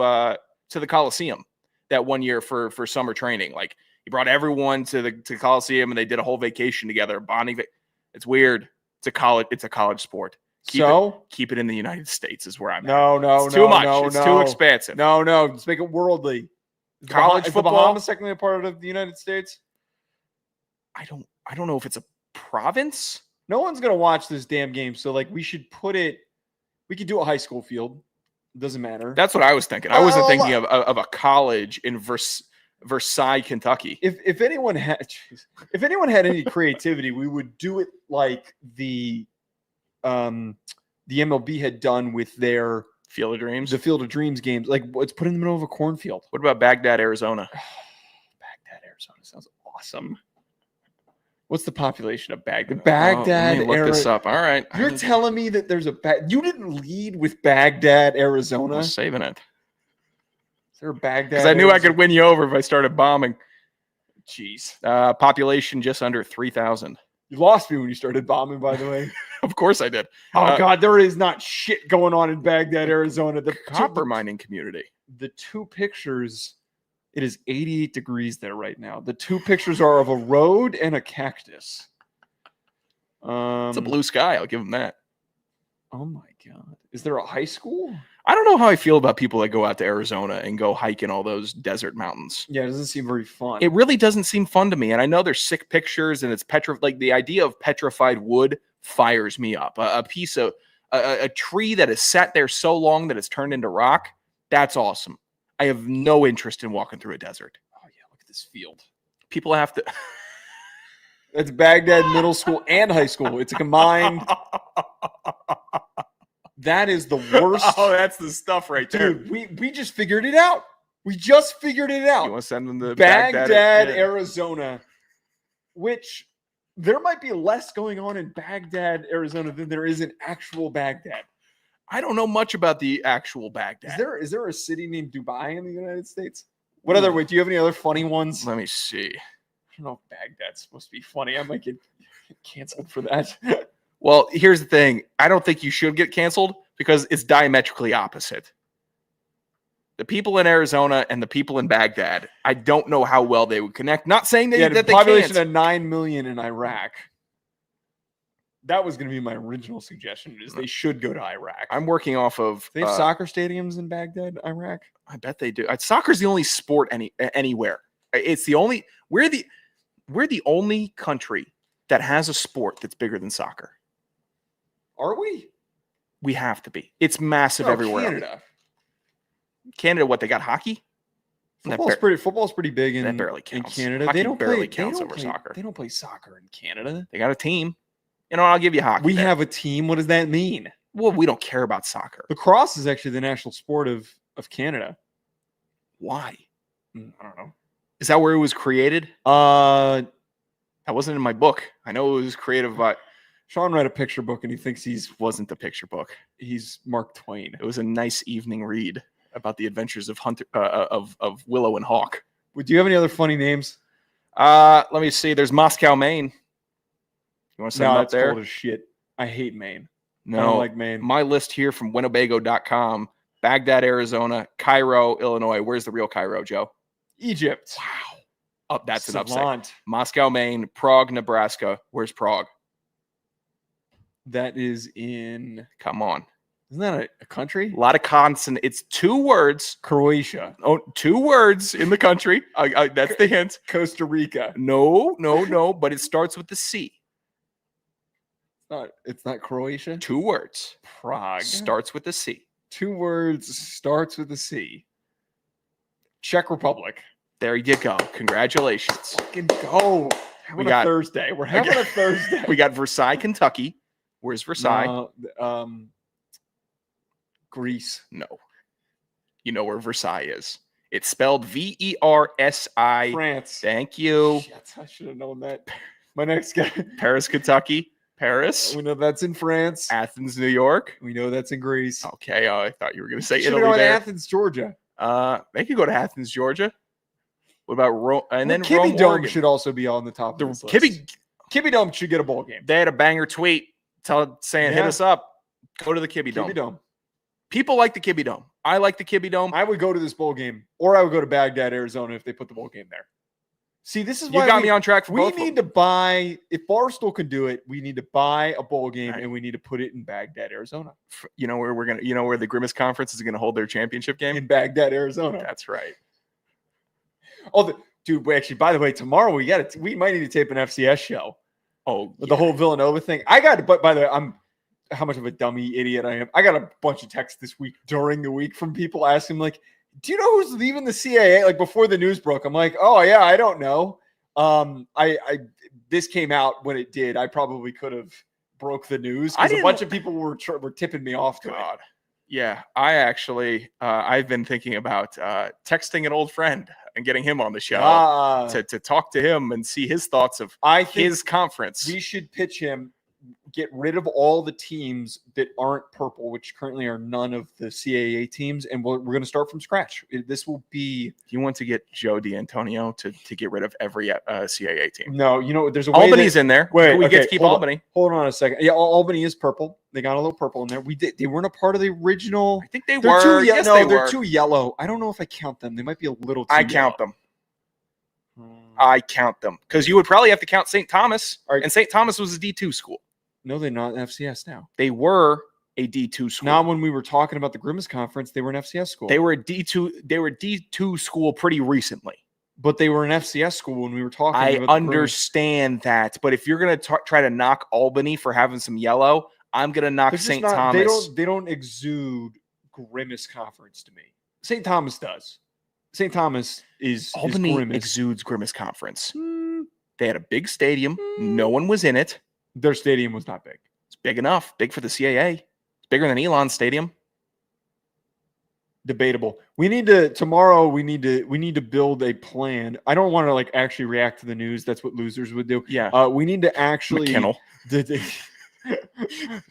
the Coliseum that one year for summer training. Like, he brought everyone to Coliseum and they did a whole vacation together, bonding. It's weird. It's a college sport. Keep it in the United States is where I'm at. No, It's too much. It's too expansive. No, let's make it worldly. Is College is football? the Bahamas technically a part of the United States? I don't know if it's a province. No one's gonna watch this damn game, so like we should put it. We could do a high school field. It doesn't matter. That's what I was thinking. I wasn't thinking of a college in Versailles, Kentucky. If anyone had any creativity, we would do it like the MLB had done with their Field of Dreams. the Field of Dreams games. Like, let's put it in the middle of a cornfield. What about Baghdad, Arizona? Baghdad, Arizona sounds awesome. What's the population of Baghdad? Let me look this up. All right. You're telling me that there's you didn't lead with Baghdad, Arizona? I'm Is saving it. there a Baghdad? Because I knew I Arizona? could win you over if I started bombing. Jeez. Population just under 3,000. You lost me when you started bombing, by the way. Of course I did. Oh, God, there is not shit going on in Baghdad, Arizona. The Copper mining community. The two pictures, it is 88 degrees there right now. The two pictures are of a road and a cactus. It's a blue sky. I'll give them that. Oh, my God. Is there a high school? I don't know how I feel about people that go out to Arizona and go hike in all those desert mountains. Yeah, it doesn't seem very fun. It really doesn't seem fun to me. And I know there's sick pictures and it's like the idea of petrified wood fires me up. A piece of a tree that has sat there so long that it's turned into rock. That's awesome. I have no interest in walking through a desert. Oh, yeah, look at this field. People have to. That's Baghdad Middle School and high school. It's a combined. That is the worst. Oh, that's the stuff right there. Dude, we just figured it out. We just figured it out. You want to send them to Baghdad, Yeah. Arizona, which there might be less going on in Baghdad, Arizona than there is in actual Baghdad. I don't know much about the actual Baghdad. Is there a city named Dubai in the United States? What other way? Do you have any other funny ones? Let me see. I don't know if Baghdad's supposed to be funny. I might get canceled for that. Well, here's the thing. I don't think you should get canceled because it's diametrically opposite. The people in Arizona and the people in Baghdad, I don't know how well they would connect. Not saying that, Yeah, that the they population can't. of 9 million in Iraq. That was going to be my original suggestion, is they should go to Iraq. I'm working off of. They have soccer stadiums in Baghdad, Iraq? I bet they do. Soccer's the only sport anywhere. It's the only. We're the only country that has a sport that's bigger than soccer. Are we? We have to be. It's massive No, everywhere. Canada. What, they got hockey? Football's pretty big in, that barely in counts. Canada. Hockey They don't barely play, counts they don't over play, soccer. They don't play soccer in Canada. They got a team. I'll give you hockey. We there. have a team. What does that mean? Well, we don't care about soccer. Lacrosse is actually the national sport of Canada. Why? I don't know. Is that where it was created? Uh, That wasn't in my book. I know it was created by. Sean read a picture book and he thinks Wasn't the picture book. he's Mark Twain. It was a nice evening read about the adventures of Hunter of Willow and Hawk. Do you have any other funny names? Let me see. There's Moscow, Maine. You want to send No, them up it's there? cold as shit. I hate Maine. No, I don't like Maine. My list here from Winnebago.com, Baghdad, Arizona, Cairo, Illinois. Where's the real Cairo, Joe? Egypt. Wow. Oh, that's an upset. Savant. Moscow, Maine, Prague, Nebraska. Where's Prague? That is in. Come on. Isn't that a country? A lot of consonant. It's 2 words. Croatia. Oh, 2 words in the country. That's the hint. Costa Rica. No, but it starts with the C. It's not Croatia. 2 words. Prague. Starts with the C. 2 words. Starts with a C. Czech Republic. There you go. Congratulations. Fucking go. Having a Thursday. We're having a Thursday. We got Versailles, Kentucky. Where's Versailles? Greece. No. You know where Versailles is. It's spelled Versi. France. Thank you. Shit, I should have known that. My next guy. Paris, Kentucky. Paris. We know that's in France. Athens, New York. We know that's in Greece. Okay. I thought you were going to say Should Italy go to there. Athens, Georgia. They could go to Athens, Georgia. What about Rome? And then Kibby Rome, Dome Oregon. should also be on the top of this list. Kibby Dome should get a bowl game. They had a banger tweet saying, hit us up. Go to the Kibby Dome. Kibby Dome. People like the Kibby Dome. I like the Kibby Dome. I would go to this bowl game, or I would go to Baghdad, Arizona, if they put the bowl game there. See, this is why you got me on track for we both. need to buy. If Barstool can do it, we need to buy a bowl game, and we need to put it in Baghdad, Arizona. You know where where the Grimace Conference is gonna hold their championship game? In Baghdad, Arizona. That's right. Oh, dude. Actually, by the way, tomorrow we might need to tape an FCS show. Oh, with the whole Villanova thing. But by the way, I'm how much of a dummy idiot I am. I got a bunch of texts this week during the week from people asking like, do you know who's leaving the CAA? Like before the news broke, I'm like, oh yeah, I don't know. This came out when it did. I probably could have broke the news because a bunch of people were tipping me off to it. Yeah, I actually I've been thinking about texting an old friend and getting him on the show to talk to him and see his thoughts of his conference. We should pitch him. Get rid of all the teams that aren't purple, which currently are none of the CAA teams, and we're going to start from scratch. This will be. You want to get Joe D'Antonio to get rid of every CAA team? No, there's a way Albany's in there. Wait, we get to keep Albany. Hold on a second. Yeah, Albany is purple. They got a little purple in there. They weren't a part of the original. I think they're were. Yes, they're too yellow. I don't know if I count them. They might be a little too count them. I count them because you would probably have to count St. Thomas, and St. Thomas was a D2 school. No, they're not an FCS now. They were a D2 school. Now, when we were talking about the Grimace Conference, they were an FCS school. They were a D2. They were D2 school pretty recently, but they were an FCS school when we were talking. I understand that, but if you're gonna try to knock Albany for having some yellow, I'm gonna knock St. Thomas. They don't exude Grimace Conference to me. St. Thomas does. St. Thomas is Albany Grimace. Exudes Grimace Conference. They had a big stadium. No one was in it. Their stadium was not big. It's big enough. Big for the CAA. It's bigger than Elon Stadium. Debatable. We need to build a plan. I don't want to like actually react to the news. That's what losers would do. Yeah. We need to actually. McKinnell.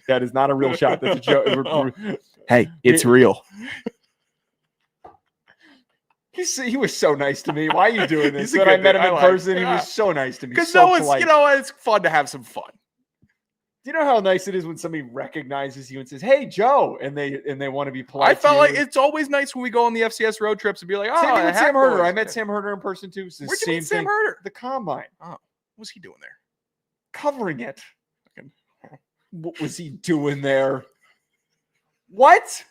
That is not a real shot. That's a joke. Hey, it's real. He was so nice to me. Why are you doing this? When I met him in person, he was so nice to me. Because so it's fun to have some fun. Do you know how nice it is when somebody recognizes you and says, "Hey, Joe," and they want to be polite? I felt like it's always nice when we go on the FCS road trips and be like, "Oh, same thing with Sam Herder." I met Sam Herder in person too. Where'd you meet Sam Herder? The combine. Oh, what was he doing there? Covering it. What was he doing there? What?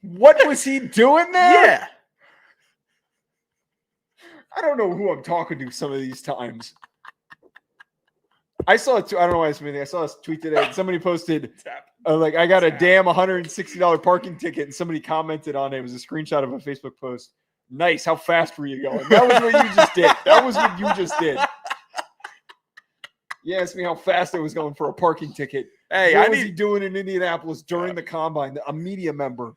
What was he doing there? Yeah. I don't know who I'm talking to some of these times. I saw it too. I don't know why it's me. I saw a tweet today. Somebody posted, like, I got a damn $160 parking ticket, and somebody commented on it. It was a screenshot of a Facebook post. Nice. How fast were you going? That was what you just did. That was what you just did. You asked me how fast I was going for a parking ticket. Hey, what was he doing in Indianapolis during the combine? A media member.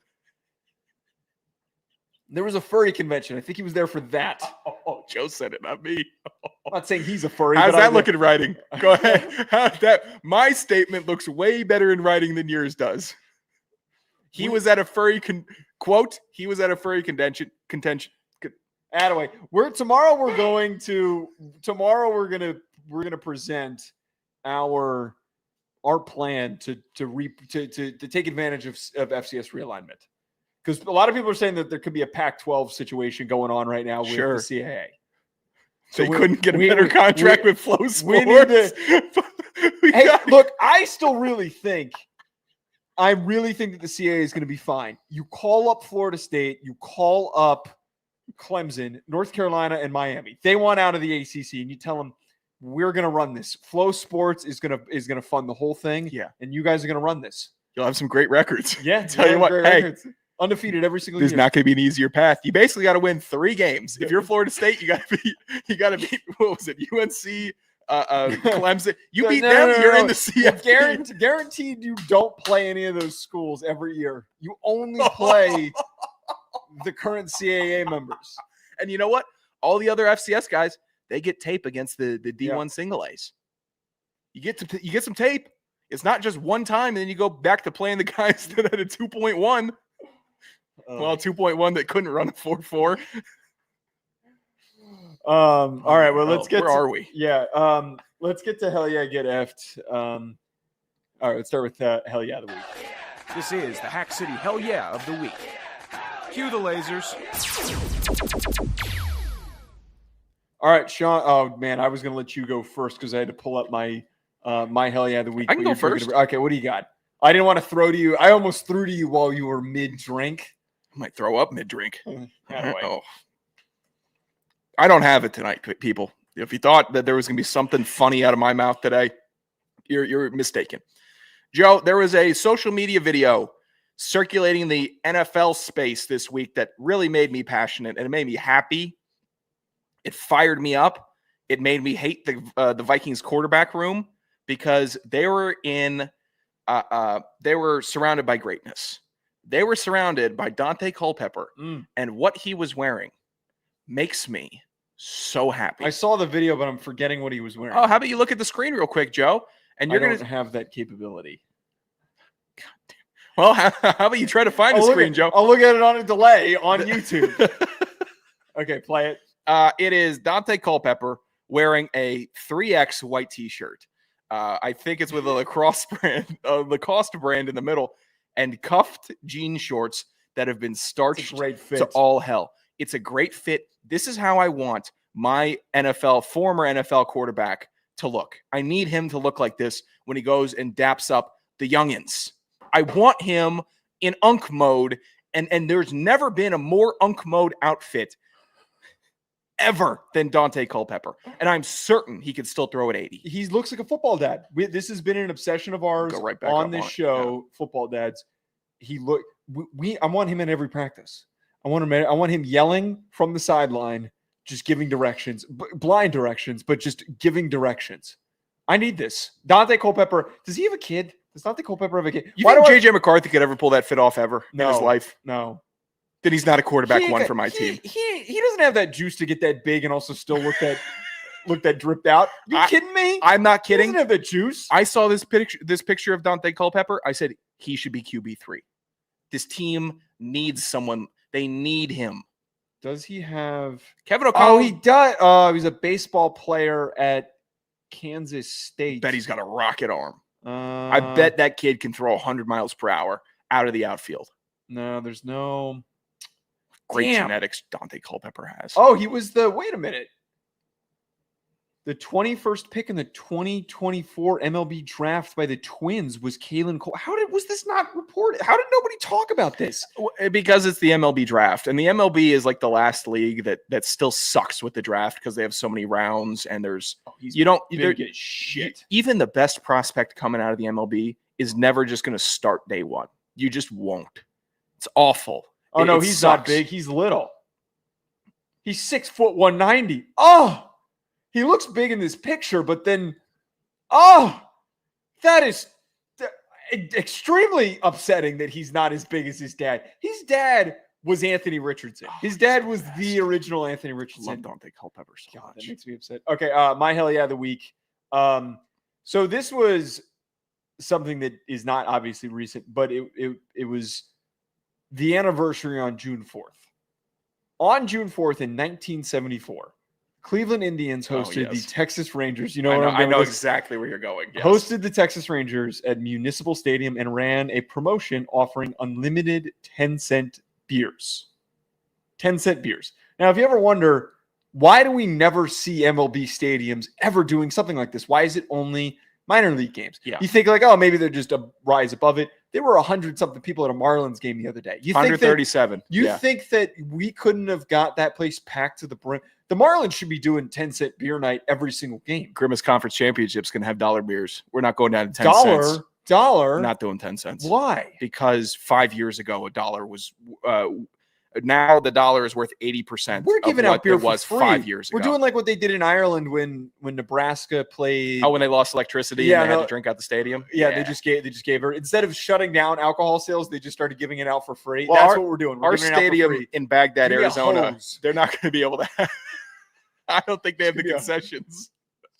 There was a furry convention. I think he was there for that. Oh, Joe said it, not me. I'm not saying he's a furry. How's but that look in writing? Go ahead. My statement looks way better in writing than yours does. He was at a furry quote. He was at a furry contention. Anyway, we're going to present our plan to take advantage of FCS realignment. Because a lot of people are saying that there could be a Pac-12 situation going on right now with the CAA. So they couldn't get a better contract with Flow Sports. Look, I really think that the CAA is going to be fine. You call up Florida State, you call up Clemson, North Carolina, and Miami. They want out of the ACC, and you tell them, we're going to run this. Flow Sports is going to fund the whole thing. Yeah. And you guys are going to run this. You'll have some great records. Yeah. Tell you what, records. Undefeated every single year. There's not going to be an easier path. You basically got to win 3 games. If you're Florida State, you got to beat what was it? UNC, Clemson. You beat them, you're in the CFP. Guaranteed you don't play any of those schools every year. You only play the current CAA members. And you know what? All the other FCS guys, they get tape against the D1 single A's. You get some tape. It's not just one time, and then you go back to playing the guys that had a 2.1. 2.1 that couldn't run a 4.4. All right. Well, let's get. Where are we? Yeah. Let's get to Hell Yeah, Get Effed. All right. Let's start with Hell Yeah of the Week. This is the Hack City Hell Yeah of the Week. Cue the lasers. All right, Sean. Oh man, I was gonna let you go first because I had to pull up my my Hell Yeah of the Week. I can go first. Okay. What do you got? I didn't want to throw to you. I almost threw to you while you were mid-drink. I might throw up mid-drink. Anyway. Oh. I don't have it tonight, people. If you thought that there was going to be something funny out of my mouth today, you're mistaken. Joe, there was a social media video circulating the NFL space this week that really made me passionate and it made me happy. It fired me up. It made me hate the Vikings quarterback room because they were surrounded by greatness. They were surrounded by Dante Culpepper, and what he was wearing makes me so happy. I saw the video, but I'm forgetting what he was wearing. Oh, how about you look at the screen real quick, Joe? And you're going to have that capability. God damn. Well, how about you try to find the screen, Joe? I'll look at it on a delay on YouTube. Okay, play it. It is Dante Culpepper wearing a 3X white T-shirt. I think it's with a Lacoste brand in the middle, and cuffed jean shorts that have been starched to all hell. It's a great fit. This is how I want my former NFL quarterback to look. I need him to look like this when he goes and daps up the youngins. I want him in Unk mode, and there's never been a more Unk mode outfit ever than Dante Culpepper. And I'm certain he could still throw at 80. He looks like a football dad. This has been an obsession of ours on this show, Football Dads. I want him in every practice. I want him yelling from the sideline, just giving directions, blind directions, but just giving directions. I need this. Dante Culpepper, does he have a kid? Does Dante Culpepper have a kid? You think J.J. McCarthy could ever pull that fit off ever in his life? No. Then he's not a quarterback for my team. He doesn't have that juice to get that big and also still look that dripped out. You kidding me? I'm not kidding. He doesn't have that juice. I saw this picture of Dante Culpepper. I said he should be QB3. This team needs someone. They need him. Does he have Kevin O'Connell? Oh, he does. He's a baseball player at Kansas State. Bet he's got a rocket arm. I bet that kid can throw 100 miles per hour out of the outfield. No, there's no great genetics Dante Culpepper has. Oh, he was wait a minute. The 21st pick in the 2024 MLB draft by the Twins was Kalen Cole. Was this not reported? How did nobody talk about this? Because it's the MLB draft, and the MLB is like the last league that still sucks with the draft because they have so many rounds and there's get shit. Even the best prospect coming out of the MLB is never just going to start day one. You just won't. It's awful. Oh no, he's not big. He's little. He's 6 foot 190. Oh. He looks big in this picture, but then, that is extremely upsetting that he's not as big as his dad. His dad was Anthony Richardson. His dad was the original Anthony Richardson. Love Dante Culpepper so God, much. that makes me upset. Okay, my hell yeah of the week. So this was something that is not obviously recent, but it was the anniversary on June 4th. On June 4th in 1974, Cleveland Indians hosted the Texas Rangers. You know what I know exactly where you're going. Yes. Hosted the Texas Rangers at Municipal Stadium and ran a promotion offering unlimited 10-cent beers. 10-cent beers. Now, if you ever wonder, why do we never see MLB stadiums ever doing something like this? Why is it only minor league games? Yeah. You think like, oh, maybe they're just a rise above it. There were 100-something people at a Marlins game the other day. 137. You think that we couldn't have got that place packed to the brim? The Marlins should be doing 10-cent beer night every single game. Grimace Conference Championships can have dollar beers. We're not going down to 10 cents. Dollar. Not doing 10 cents. Why? Because 5 years ago, a dollar was now the dollar is worth 80%. We're giving out beer it was for free. 5 years ago. We're doing like what they did in Ireland when Nebraska played. Oh, when they lost electricity and they had to drink out the stadium. Yeah, they just gave her, instead of shutting down alcohol sales, they just started giving it out for free. Well, That's what we're doing. We're our giving it out for stadium free. in Baghdad, Give me a Arizona, hose. they're not going to be able to have. I don't think they have the concessions.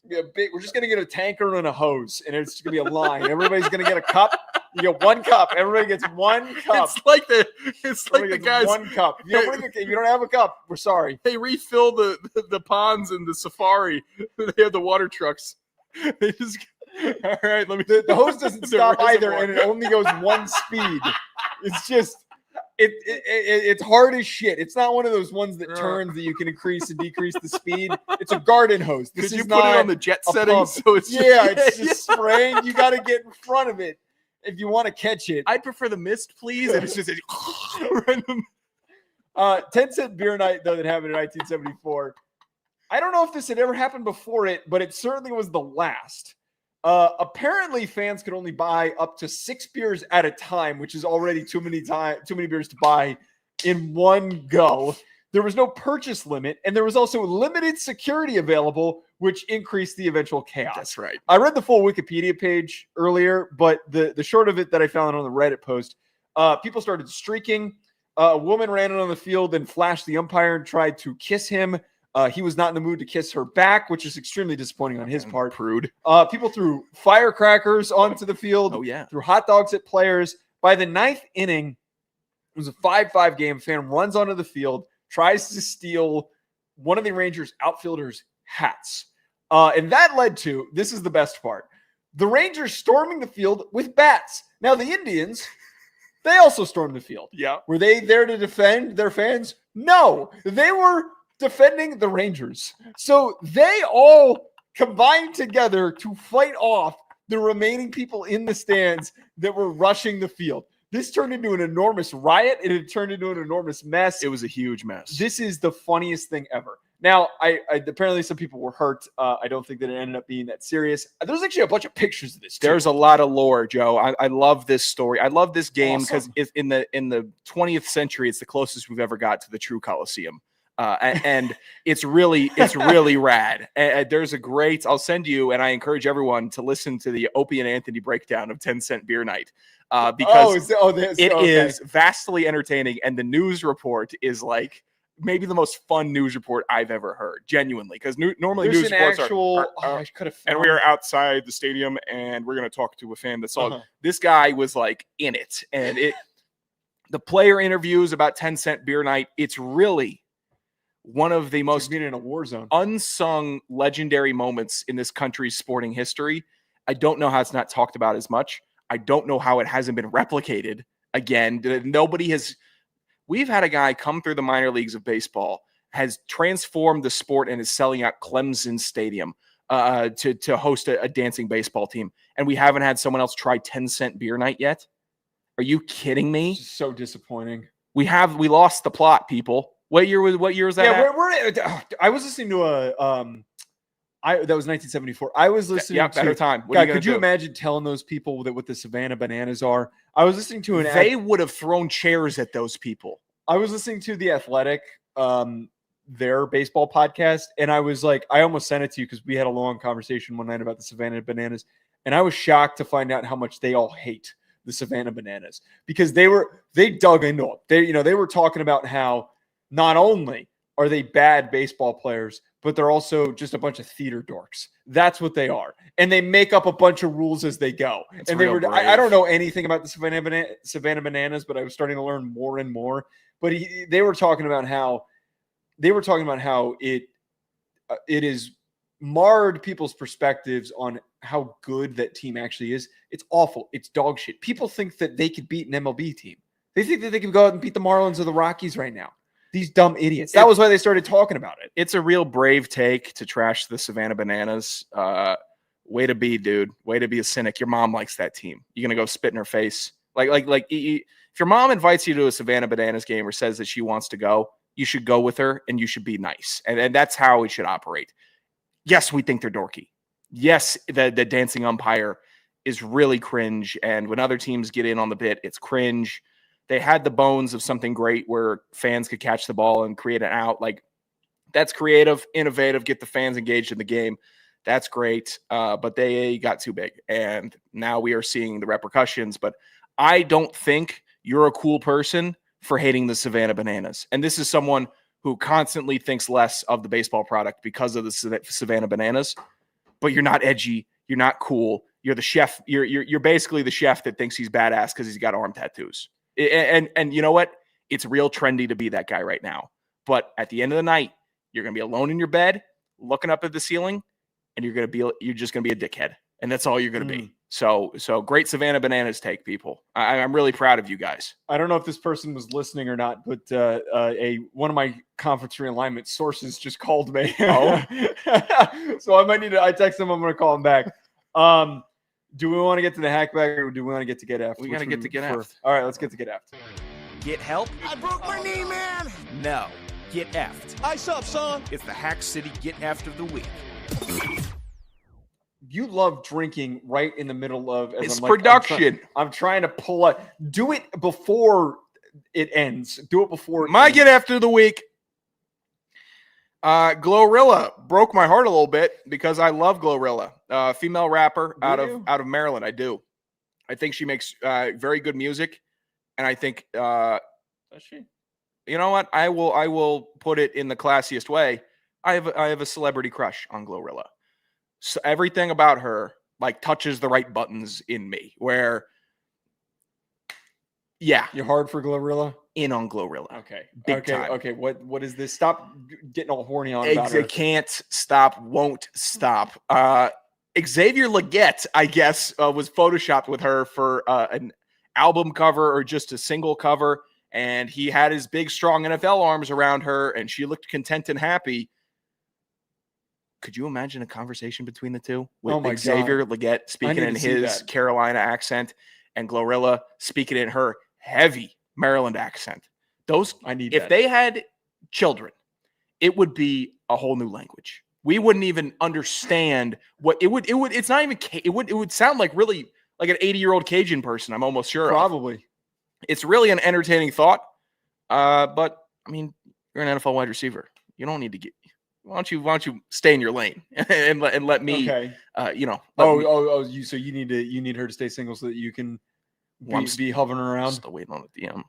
We're just gonna get a tanker and a hose, and it's gonna be a line. Everybody's gonna get a cup. You get one cup. Everybody gets one cup. It's like the Everybody gets guys. one cup. If you don't have a cup, we're sorry. They refill the ponds in the safari. They have the water trucks. They just all right. Let me. The hose doesn't the stop either, reservoir. and it only goes one speed. It's just it's hard as shit. It's not one of those ones that turns that you can increase and decrease the speed. It's a garden hose. This Could is you put not it on the jet a settings pump. so it's it's just spraying. You got to get in front of it if you want to catch it. I'd prefer the mist, please. And it's just random. 10-cent beer night though that happened in 1974. I don't know if this had ever happened before it, but it certainly was the last. Apparently, fans could only buy up to 6 beers at a time, which is already too many beers to buy in one go. There was no purchase limit, and there was also limited security available, which increased the eventual chaos. That's right. I read the full Wikipedia page earlier, but the short of it that I found on the Reddit post, people started streaking. A woman ran in on the field and flashed the umpire and tried to kiss him. He was not in the mood to kiss her back, which is extremely disappointing on his part. Prude. People threw firecrackers onto the field. Oh, yeah. Threw hot dogs at players. By the 9th inning, it was a 5-5 game. Fan runs onto the field, tries to steal one of the Rangers outfielders' hats. And that led to, this is the best part, the Rangers storming the field with bats. Now, the Indians, they also stormed the field. Yeah. Were they there to defend their fans? No. They were defending the Rangers. So they all combined together to fight off the remaining people in the stands that were rushing the field. This turned into an enormous riot, and it turned into an enormous mess. It was a huge mess. This is the funniest thing ever. Now, I apparently some people were hurt. I don't think that it ended up being that serious. There's actually a bunch of pictures of this, too. There's a lot of lore, Joe. I love this story. I love this game because in the 20th century, it's the closest we've ever got to the true Coliseum. And it's really rad. There's a great, I'll send you, and I encourage everyone to listen to the Opie and Anthony breakdown of 10-cent beer night. Because it is vastly entertaining, and the news report is like maybe the most fun news report I've ever heard, genuinely. Because normally There's news an reports actual, are I could have and we are outside the stadium, and we're going to talk to a fan that saw it. This guy was like in it, and the player interviews about 10-cent beer night. It's really one of the most being in a war zone, unsung legendary moments in this country's sporting history. I don't know how it's not talked about as much. I don't know how it hasn't been replicated again. We've had a guy come through the minor leagues of baseball, has transformed the sport, and is selling out Clemson Stadium to host a dancing baseball team. And we haven't had someone else try 10-cent beer night yet. Are you kidding me? So disappointing. We lost the plot, people. What year was that? Yeah, I was listening to that was 1974. I was listening to Better Time. God, could you imagine telling those people that what the Savannah Bananas are? I was listening to they would have thrown chairs at those people. I was listening to The Athletic, their baseball podcast, and I was like, I almost sent it to you because we had a long conversation one night about the Savannah Bananas. and I was shocked to find out how much they all hate the Savannah Bananas, because they dug into it. They were talking about how not only are they bad baseball players, but they're also just a bunch of theater dorks. That's what they are. And they make up a bunch of rules as they go. It's and I don't know anything about the Savannah Bananas, but I was starting to learn more and more. But they were talking about how it is marred people's perspectives on how good that team actually is. It's awful. It's dog shit. People think that they could beat an MLB team. They think that they could go out and beat the Marlins or the Rockies right now. These dumb idiots. That was why they started talking about it. It's a real brave take to trash the Savannah Bananas. Way to be, dude. Way to be a cynic. Your mom likes that team. You're gonna go spit in her face. If your mom invites you to a Savannah Bananas game or says that she wants to go, you should go with her and you should be nice. And that's how it should operate. Yes, we think they're dorky. Yes, the dancing umpire is really cringe. And when other teams get in on the bit, it's cringe. They had the bones of something great where fans could catch the ball and create an out. Like, that's creative, innovative, get the fans engaged in the game. That's great. But they got too big. And now we are seeing the repercussions. But I don't think you're a cool person for hating the Savannah Bananas. And this is someone who constantly thinks less of the baseball product because of the Savannah Bananas. But you're not edgy. You're not cool. You're the chef. You're basically the chef that thinks he's badass because he's got arm tattoos. And you know what? It's real trendy to be that guy right now. But at the end of the night, you're going to be alone in your bed, looking up at the ceiling, and you're just going to be a dickhead. And that's all you're going to be. So great Savannah Bananas take, people. I'm really proud of you guys. I don't know if this person was listening or not, but one of my conference realignment sources just called me. Oh. So I text him, I'm going to call him back. Do we want to get to the hackback or do we want to get to get F? We got to get to get F. All right, let's get to get F. Get help? I broke my knee, man. No. Get effed. Ice up, son. It's the Hack City Get Effed of the Week. You love drinking right in the middle of It's production. I'm trying to pull up. Do it before it ends. Do it before. My get after the week. Glorilla broke my heart a little bit because I love Glorilla, female rapper out of Maryland. I do. I think she makes very good music, and I think Does she? You know what? I will put it in the classiest way. I have a celebrity crush on Glorilla. So everything about her like touches the right buttons in me. Where, yeah, You're hard for Glorilla. in on Glorilla. Okay. Big time. Okay. What is this? Stop getting all horny on about her. It can't stop, won't stop. Xavier Leggett, I guess, was photoshopped with her for an album cover or just a single cover, and he had his big, strong NFL arms around her, and she looked content and happy. Could you imagine a conversation between the two with Xavier Leggett speaking in his Carolina accent and Glorilla speaking in her heavy Maryland accent? If they had children, it would be a whole new language. We wouldn't even understand what it would. It's not even. It would sound like really like an 80-year-old Cajun person. I'm almost sure. Probably. It's really an entertaining thought. But I mean, you're an NFL wide receiver. You don't need to get. Why don't you stay in your lane and let me? Okay. So you need her to stay single so that you can be hovering around. Still waiting on a DM.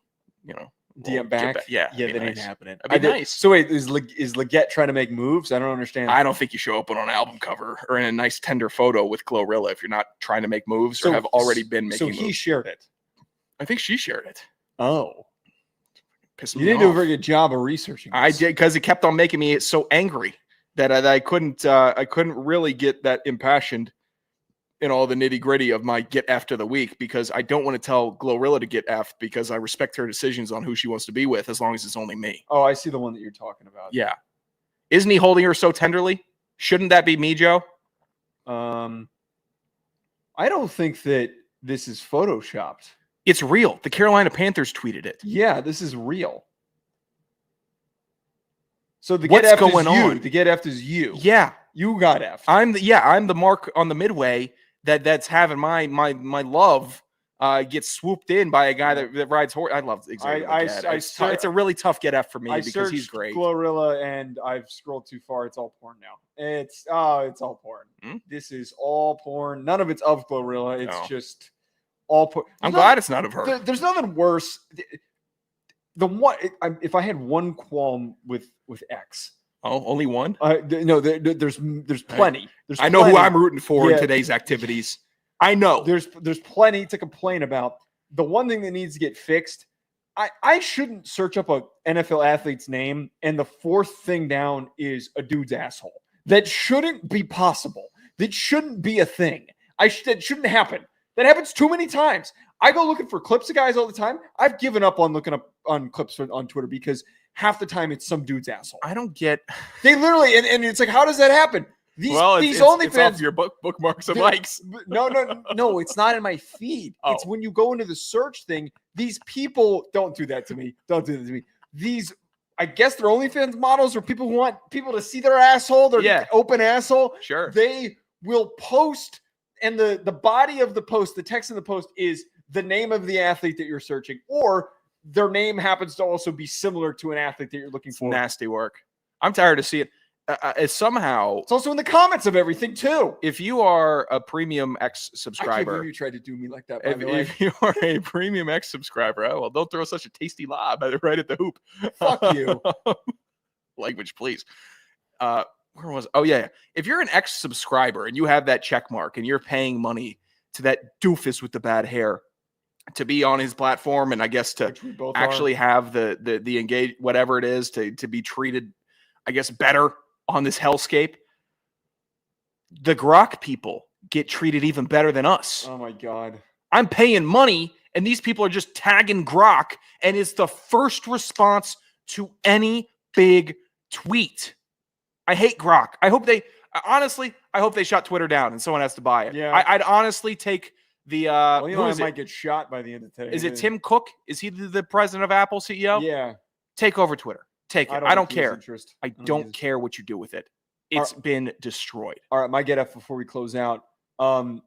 DM back. Yeah. That ain't happening. That'd be nice. So wait, is Leggett trying to make moves? I don't understand. I don't think you show up on an album cover or in a nice tender photo with Glorilla if you're not trying to make moves or have already been making moves. So he shared it. I think she shared it. Oh. Pissed me You didn't off. do a very good job of researching this. I did, because it kept on making me so angry that I couldn't really get that impassioned in all the nitty gritty of my get F'd of the week, because I don't want to tell Glorilla to get F'd because I respect her decisions on who she wants to be with as long as it's only me. Oh, I see the one that you're talking about. Yeah. Isn't he holding her so tenderly? Shouldn't that be me, Joe? I don't think that this is photoshopped. It's real. The Carolina Panthers tweeted it. Yeah, this is real. So the What's get F going is you. on? The get F is you. Yeah. You got F. I'm the mark on the midway that's having my love gets swooped in by a guy that rides horse. I love Xavier McGad. It's a really tough get F for me because he's great. Glorilla, and I've scrolled too far. It's all porn now. It's all porn. This is all porn. None of it's of Glorilla. It's just all porn. I'm glad it's not of her. There's nothing worse. If I had one qualm with X. Oh, only one? No, there's plenty. I know who I'm rooting for in today's activities. I know. There's plenty to complain about. The one thing that needs to get fixed, I shouldn't search up a NFL athlete's name and the fourth thing down is a dude's asshole. That shouldn't be possible. That shouldn't be a thing. That shouldn't happen. That happens too many times. I go looking for clips of guys all the time. I've given up on looking up on clips on Twitter because half the time it's some dude's asshole. I don't get. They literally, and it's like, how does that happen? These OnlyFans, it's off your bookmarks and likes. No, it's not in my feed. It's when you go into the search thing. These people don't do that to me. Don't do that to me. These, I guess, they're OnlyFans models or people who want people to see their asshole, their open asshole. Sure, they will post, and the body of the post, the text in the post is the name of the athlete that you're searching, or their name happens to also be similar to an athlete that you're looking for. Nasty work. I'm tired of seeing. It's also in the comments of everything too. If you are a premium X subscriber, I can't believe you tried to do me like that. By the way, if you are a premium X subscriber, well, don't throw such a tasty lob right at the hoop. Fuck you. Language, please. Where was? Oh yeah. If you're an X subscriber and you have that check mark and you're paying money to that doofus with the bad hair to be on his platform, and I guess to actually have the engage whatever it is to be treated, I guess, better on this hellscape, the Grok people get treated even better than us. Oh my God. I'm paying money and these people are just tagging Grok, and it's the first response to any big tweet. I hate Grok. I hope they shut Twitter down and someone has to buy it. Yeah. I'd honestly take the I might get shot by the end of today. Is it Tim Cook? Is he the president of Apple, CEO? Yeah. Take over Twitter. Take it. I don't care. I don't care what you do with it. It's been destroyed. All right, my get up before we close out.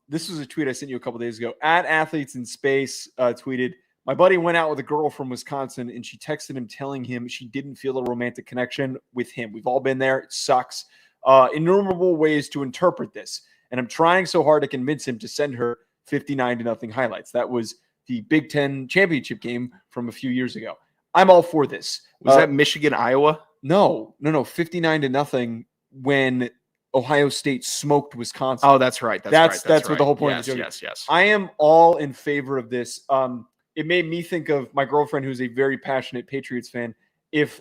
This was a tweet I sent you a couple days ago. @athletesinSpace tweeted, "My buddy went out with a girl from Wisconsin and she texted him telling him she didn't feel a romantic connection with him. We've all been there. It sucks. Innumerable ways to interpret this. And I'm trying so hard to convince him to send her 59-0 highlights." That was the Big Ten championship game from a few years ago. I'm all for this. Was that Michigan, Iowa? No, 59-0 when Ohio State smoked Wisconsin. Oh, that's right. That's right. what the whole point of the joke. Yes. I am all in favor of this. It made me think of my girlfriend, who's a very passionate Patriots fan. If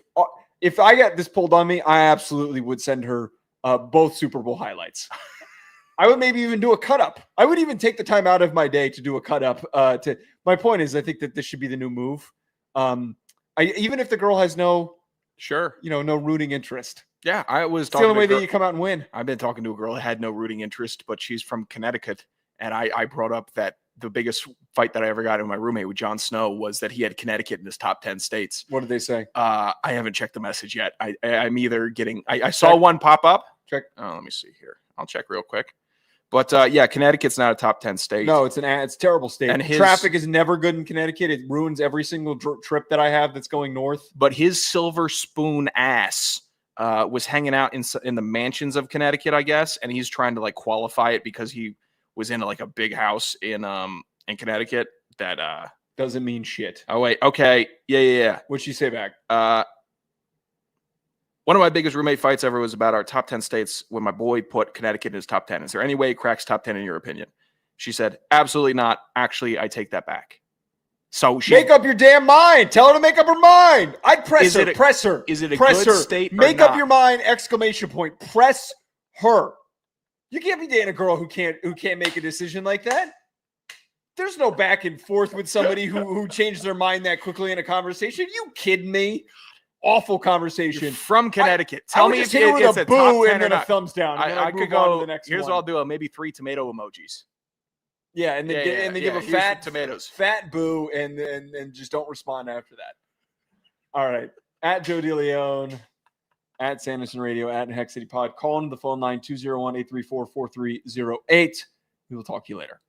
I got this pulled on me, I absolutely would send her both Super Bowl highlights. I would maybe even do a cut up. I would even take the time out of my day to do a cut up. My point is, I think that this should be the new move. Even if the girl has no rooting interest. Yeah, I was talking. It's the only way that you come out and win. I've been talking to a girl that had no rooting interest, but she's from Connecticut, and I brought up that the biggest fight that I ever got with my roommate with Jon Snow was that he had Connecticut in his top 10 states. What did they say? I haven't checked the message yet. I'm either getting. I saw one pop up. Check. Oh, let me see here. I'll check real quick. But Connecticut's not a top 10 state. No, it's a terrible state. And traffic is never good in Connecticut. It ruins every single trip that I have that's going north. But his silver spoon ass was hanging out in the mansions of Connecticut, I guess, and he's trying to qualify it because he was in a big house in Connecticut. That doesn't mean shit. Oh wait, okay, yeah. What'd she say back? One of my biggest roommate fights ever was about our top 10 states when my boy put Connecticut in his top 10. Is there any way it cracks top 10 in your opinion? She said, absolutely not. Actually, I take that back. So make up your damn mind. Tell her to make up her mind. I'd press her. Press her. Is it a press good her. state? Make up your mind! ! Press her. You can't be dating a girl who can't make a decision like that. There's no back and forth with somebody who changed their mind that quickly in a conversation. You kidding me? Awful conversation. You're from Connecticut. Tell me if it's a boo top 10 and then or a not. thumbs down. I could go to the next Here's one. What I'll do. Maybe 3 tomato emojis. Yeah, and then give a fat tomatoes, fat boo, and just don't respond after that. All right, @Joe DeLeone, @Sanderson Radio, @Hex City Pod. Call into the phone line 201-834-4308. We will talk to you later.